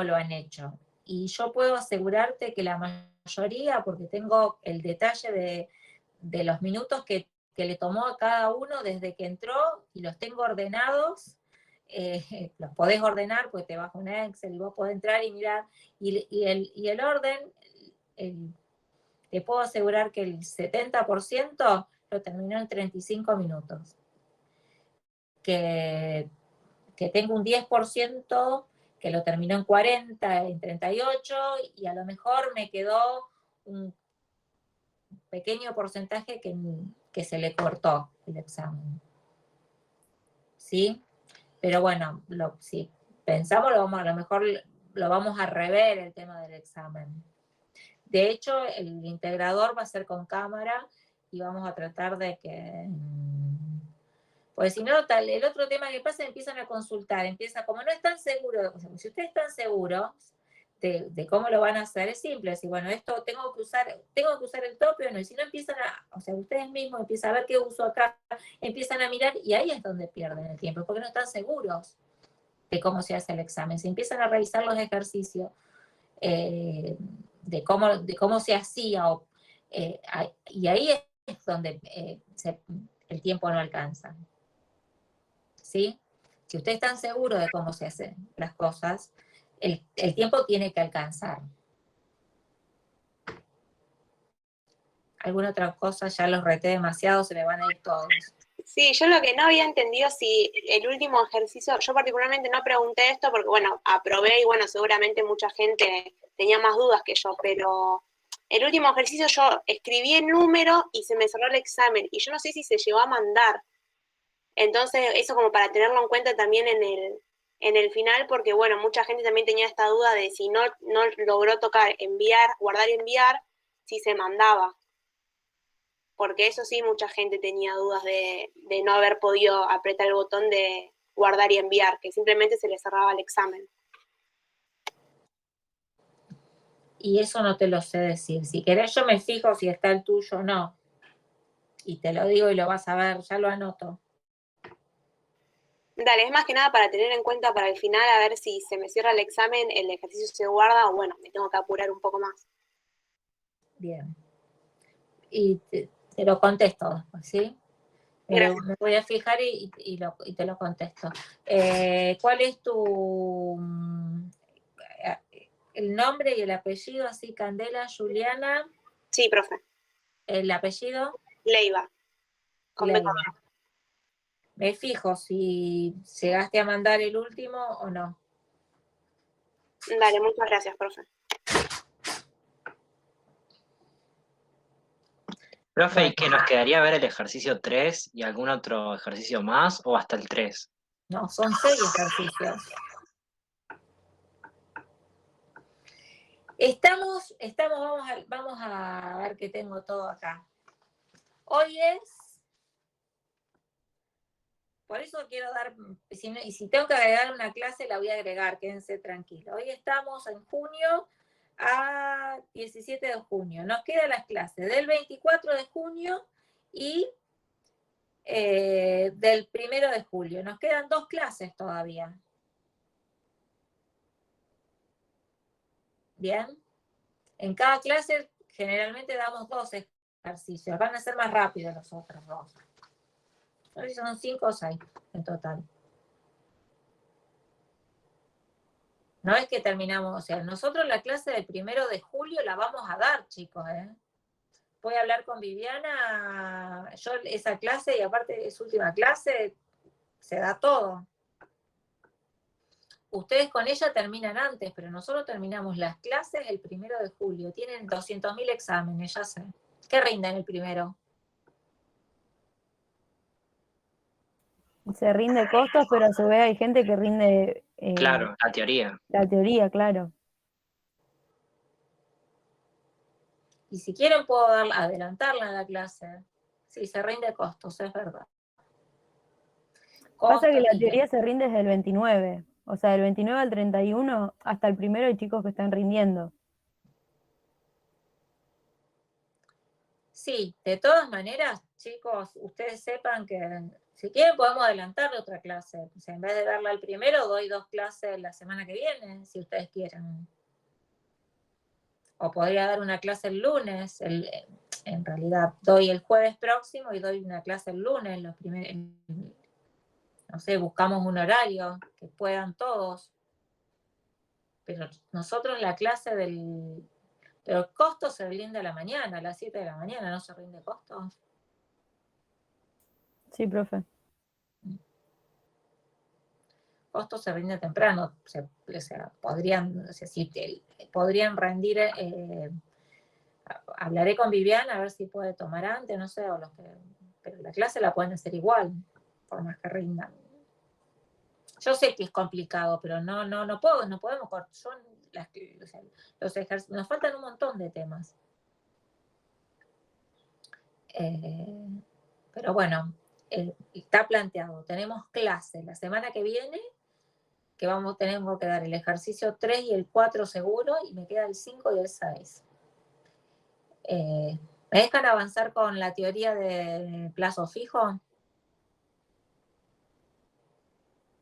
lo han hecho. Y yo puedo asegurarte que la mayoría, porque tengo el detalle de los minutos que le tomó a cada uno desde que entró y los tengo ordenados, los podés ordenar, pues te vas a un Excel y vos podés entrar y mirar, y el orden, te puedo asegurar que el 70% lo terminó en 35 minutos. Que tengo un 10% que lo terminó en 40, en 38, y a lo mejor me quedó un pequeño porcentaje que se le cortó el examen. ¿Sí? Pero bueno, si pensamos, a lo mejor lo vamos a rever el tema del examen. De hecho, el integrador va a ser con cámara y vamos a tratar de que... Pues si no, el otro tema que pasa, empiezan a consultar, como no están seguros, o sea, si ustedes están seguros de cómo lo van a hacer, es simple, si bueno, esto tengo que usar el tope o no, y si no empiezan o sea, ustedes mismos empiezan a ver qué uso acá, empiezan a mirar, y ahí es donde pierden el tiempo, porque no están seguros de cómo se hace el examen. Si empiezan a revisar los ejercicios, de cómo se hacía, y ahí es donde el tiempo no alcanza. ¿Sí? Si ustedes están seguros de cómo se hacen las cosas, el tiempo tiene que alcanzar. ¿Alguna otra cosa? Ya los reté demasiado, se me van a ir todos. Sí, yo lo que no había entendido si el último ejercicio, yo particularmente no pregunté esto porque, bueno, aprobé y, bueno, seguramente mucha gente tenía más dudas que yo, pero el último ejercicio yo escribí el número y se me cerró el examen y yo no sé si se llegó a mandar. Entonces, eso como para tenerlo en cuenta también en el final, porque, bueno, mucha gente también tenía esta duda de si no logró tocar enviar, guardar y enviar, si se mandaba. Porque eso sí, mucha gente tenía dudas de no haber podido apretar el botón de guardar y enviar, que simplemente se le cerraba el examen. Y eso no te lo sé decir. Si querés, yo me fijo si está el tuyo o no. Y te lo digo y lo vas a ver, ya lo anoto. Dale, es más que nada para tener en cuenta para el final, a ver si se me cierra el examen, el ejercicio se guarda, o bueno, me tengo que apurar un poco más. Bien. Y Te lo contesto después, ¿sí? Gracias. Me voy a fijar y te lo contesto. ¿Cuál es tu el nombre y el apellido? Así, Candela, Juliana. Sí, profe. El apellido. Leiva. Con B Leiva. corta. Me fijo si llegaste a mandar el último o no. Dale, muchas gracias, profe. Profe, ¿y Bueno, qué nos quedaría ver el ejercicio 3 y algún otro ejercicio más o hasta el 3? no, son 6 ejercicios. Vamos a ver que tengo todo acá. Hoy es, por eso quiero dar, y si tengo que agregar una clase, la voy a agregar, quédense tranquilos. Hoy estamos en junio a 17 de junio. Nos quedan las clases del 24 de junio y del 1 de julio. Nos quedan 2 clases todavía. Bien. En cada clase generalmente damos 2 ejercicios. Van a ser más rápidos los otros 2. Son 5 o 6 en total. No es que terminamos, o sea, nosotros la clase del 1 de julio la vamos a dar, chicos, ¿eh? Voy a hablar con Viviana, yo esa clase, y aparte es última clase, se da todo. Ustedes con ella terminan antes, pero nosotros terminamos las clases el 1 de julio. Tienen 200.000 exámenes, ya sé. ¿Qué rinden el primero? Se rinde costos, pero a su vez hay gente que rinde Claro, la teoría. la teoría, claro. Y si quieren puedo adelantarla en la clase. Sí, se rinde costos, es verdad. Pasa que la Costos, teoría se rinde desde el 29. O sea, del 29 al 31, hasta el 1 hay chicos que están rindiendo. sí, de todas maneras, chicos, ustedes sepan que si quieren podemos adelantarle otra clase. O sea, en vez de darla al primero, doy 2 clases la semana que viene, si ustedes quieren. O podría dar una clase el lunes. En realidad, doy el jueves próximo y doy una clase el lunes. No sé, buscamos un horario que puedan todos. Pero nosotros la clase pero el costo se rinde a la mañana, a las 7 de la mañana, ¿no se rinde costo? Sí, profe. Costo se rinde temprano, o sea, podrían rendir, hablaré con Viviana a ver si puede tomar antes, no sé, pero la clase la pueden hacer igual, por más que rindan. Yo sé que es complicado, pero no podemos cortar. Los ejercicios, nos faltan un montón de temas. Pero bueno, está planteado. Tenemos clases la semana que viene, que tenemos que dar el ejercicio 3 y el 4 seguro, y me queda el 5 y el 6. ¿Me dejan avanzar con la teoría de plazo fijo?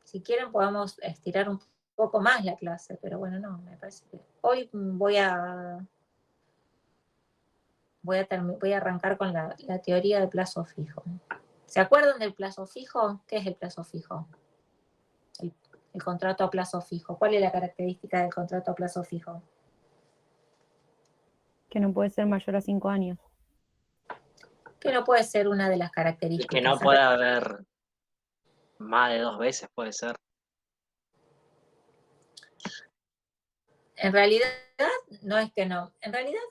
Si quieren podemos estirar un poco más la clase, pero bueno, no, me parece que hoy voy a arrancar con la teoría de plazo fijo. ¿Se acuerdan del plazo fijo? ¿Qué es el plazo fijo? El contrato a plazo fijo. ¿Cuál es la característica del contrato a plazo fijo? Que no puede ser mayor a 5 años. Que no puede ser una de las Y características. que no pueda haber más de 2 veces, puede ser. En realidad, no es que no. En realidad,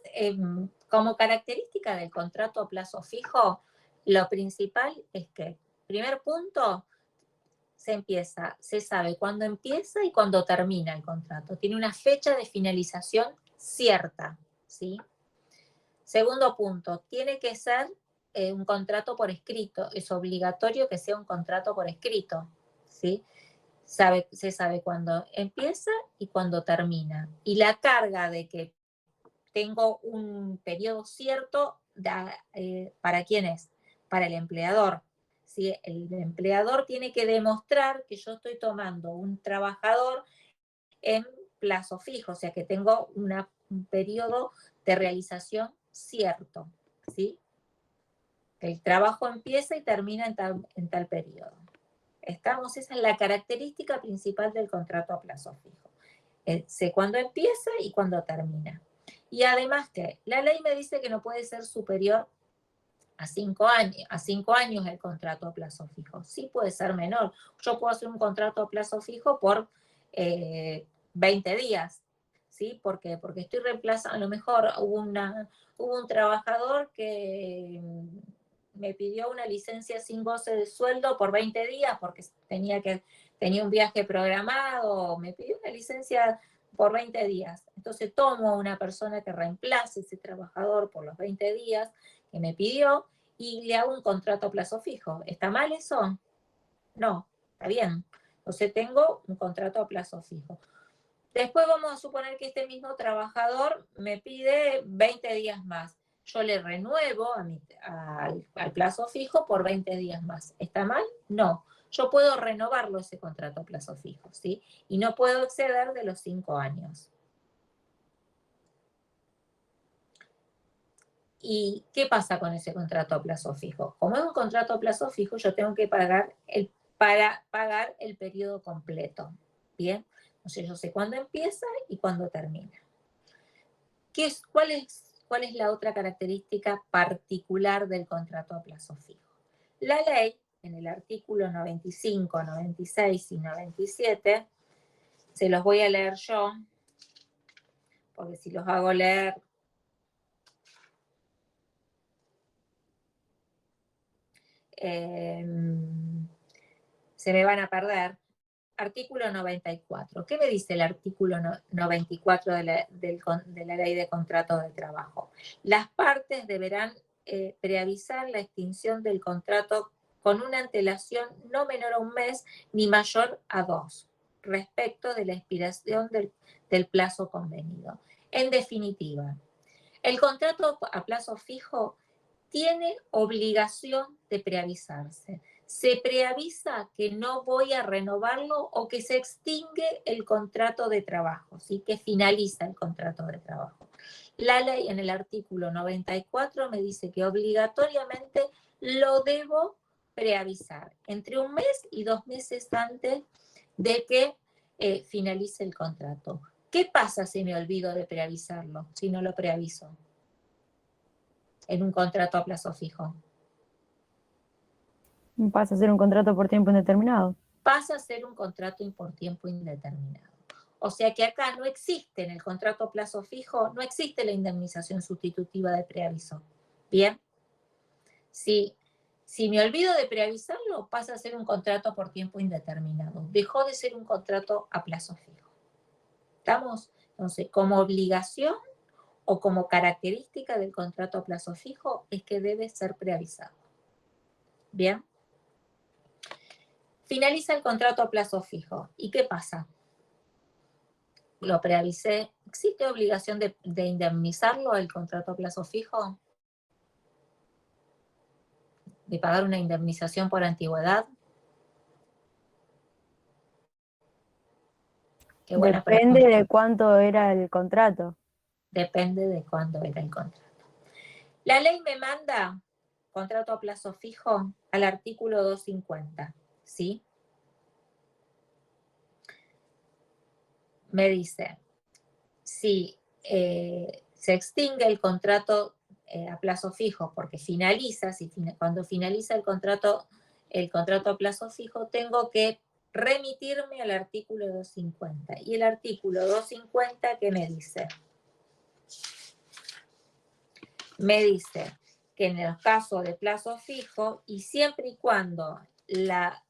como característica del contrato a plazo fijo, lo principal es que, primer punto, se sabe cuándo empieza y cuándo termina el contrato. Tiene una fecha de finalización cierta, ¿sí? Segundo punto, tiene que ser un contrato por escrito. Es obligatorio que sea un contrato por escrito, ¿sí? Se sabe cuándo empieza y cuándo termina. Y la carga de que tengo un periodo cierto, ¿para quién es? Para el empleador. ¿Sí? El empleador tiene que demostrar que yo estoy tomando un trabajador en plazo fijo, o sea que tengo un periodo de realización cierto, ¿sí? El trabajo empieza y termina en tal periodo. Esa es la característica principal del contrato a plazo fijo. Sé cuándo empieza y cuándo termina. Y además que la ley me dice que no puede ser superior a 5 años. A 5 años el contrato a plazo fijo. Sí puede ser menor. Yo puedo hacer un contrato a plazo fijo por 20 días. ¿Sí? ¿Por qué? Porque estoy reemplazando, a lo mejor hubo un trabajador que me pidió una licencia sin goce de sueldo por 20 días porque tenía un viaje programado, me pidió una licencia por 20 días. Entonces tomo a una persona que reemplace a ese trabajador por los 20 días que me pidió y le hago un contrato a plazo fijo. ¿Está mal eso? No, está bien. Entonces tengo un contrato a plazo fijo. Después vamos a suponer que este mismo trabajador me pide 20 días más. Yo le renuevo al plazo fijo por 20 días más. ¿Está mal? No. Yo puedo renovarlo ese contrato a plazo fijo, ¿sí? Y no puedo exceder de los 5 años. ¿Y qué pasa con ese contrato a plazo fijo? Como es un contrato a plazo fijo, yo tengo que pagar el periodo completo. ¿Bien? Entonces yo sé cuándo empieza y cuándo termina. ¿Cuál es la otra característica particular del contrato a plazo fijo? La ley, en el artículo 95, 96 y 97, se los voy a leer yo, porque si los hago leer, se me van a perder. Artículo 94. ¿Qué me dice el artículo 94 de la Ley de Contratos de Trabajo? Las partes deberán preavisar la extinción del contrato con una antelación no menor a 1 mes ni mayor a 2, respecto de la expiración del plazo convenido. En definitiva, el contrato a plazo fijo tiene obligación de preavisarse. Se preavisa que no voy a renovarlo o que se extingue el contrato de trabajo, ¿sí? Que finaliza el contrato de trabajo. La ley en el artículo 94 me dice que obligatoriamente lo debo preavisar entre 1 mes y 2 meses antes de que finalice el contrato. ¿Qué pasa si me olvido de preavisarlo, si no lo preaviso en un contrato a plazo fijo? Pasa a ser un contrato por tiempo indeterminado. Pasa a ser un contrato por tiempo indeterminado. O sea que acá no existe, en el contrato a plazo fijo, no existe la indemnización sustitutiva de preaviso. ¿Bien? Si me olvido de preavisarlo, pasa a ser un contrato por tiempo indeterminado. Dejó de ser un contrato a plazo fijo. ¿Estamos? Entonces, como obligación o como característica del contrato a plazo fijo es que debe ser preavisado. ¿Bien? Finaliza el contrato a plazo fijo. ¿Y qué pasa? Lo preavisé. ¿Existe obligación de indemnizarlo el contrato a plazo fijo? ¿De pagar una indemnización por antigüedad? Qué buena Depende pregunta. de cuánto era el contrato. Depende de cuándo era el contrato. La ley me manda contrato a plazo fijo al artículo 250, ¿sí? Me dice, si se extingue el contrato a plazo fijo porque finaliza, cuando finaliza el contrato a plazo fijo, tengo que remitirme al artículo 250. Y el artículo 250, ¿qué me dice? Me dice que en el caso de plazo fijo, y siempre y cuando la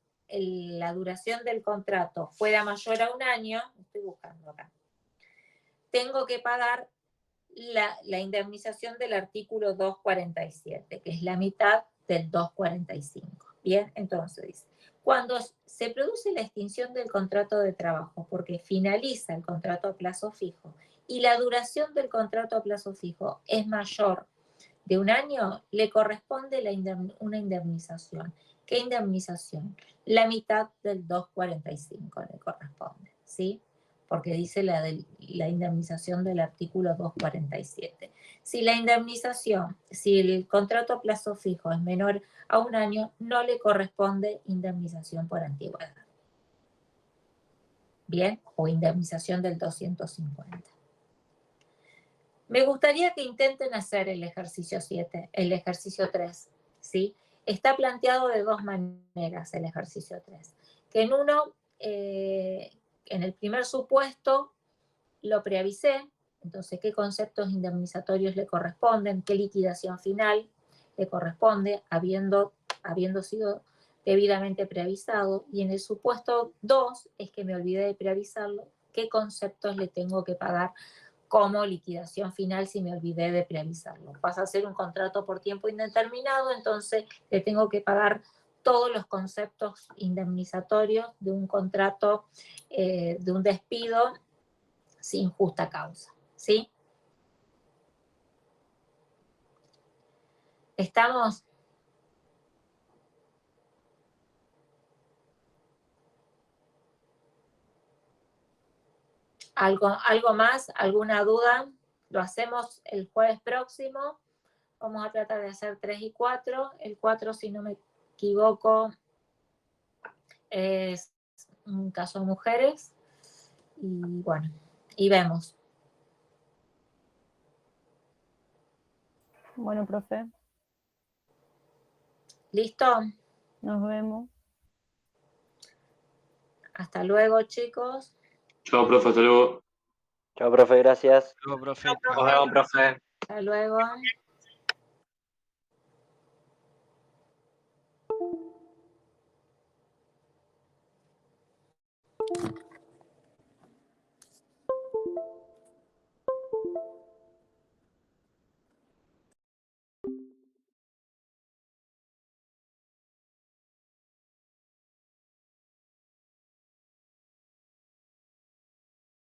duración del contrato fuera mayor a 1 año, estoy buscando acá, tengo que pagar la indemnización del artículo 247, que es la mitad del 245. Bien, entonces dice, cuando se produce la extinción del contrato de trabajo porque finaliza el contrato a plazo fijo y la duración del contrato a plazo fijo es mayor de 1 año, le corresponde una indemnización. ¿Qué indemnización? La mitad del 245 le corresponde, ¿sí? porque dice la indemnización del artículo 247. Si la indemnización, si el contrato a plazo fijo es menor a un año, no le corresponde indemnización por antigüedad. Bien, o indemnización del 250. Me gustaría que intenten hacer el ejercicio 7, el ejercicio 3, ¿sí? Está planteado de dos maneras el ejercicio 3. Que en uno, en el primer supuesto, lo preavisé, entonces qué conceptos indemnizatorios le corresponden, qué liquidación final le corresponde, habiendo sido debidamente preavisado. Y en el supuesto 2, es que me olvidé de preavisarlo, qué conceptos le tengo que pagar como liquidación final si me olvidé de preavisarlo. Pasa a ser un contrato por tiempo indeterminado, entonces le tengo que pagar todos los conceptos indemnizatorios de un contrato, de un despido sin justa causa, ¿sí? ¿Estamos? ¿Algo más? ¿Alguna duda? Lo hacemos el jueves próximo. Vamos a tratar de hacer 3 y 4. El 4, si no me equivoco, es un caso de mujeres. Y bueno, y vemos. Bueno, profe, ¿Listo? nos vemos. Hasta luego, chicos. Chao, profe, hasta luego. Chao, profe, gracias. Luego, profe. Nos vemos, profe. Hasta luego.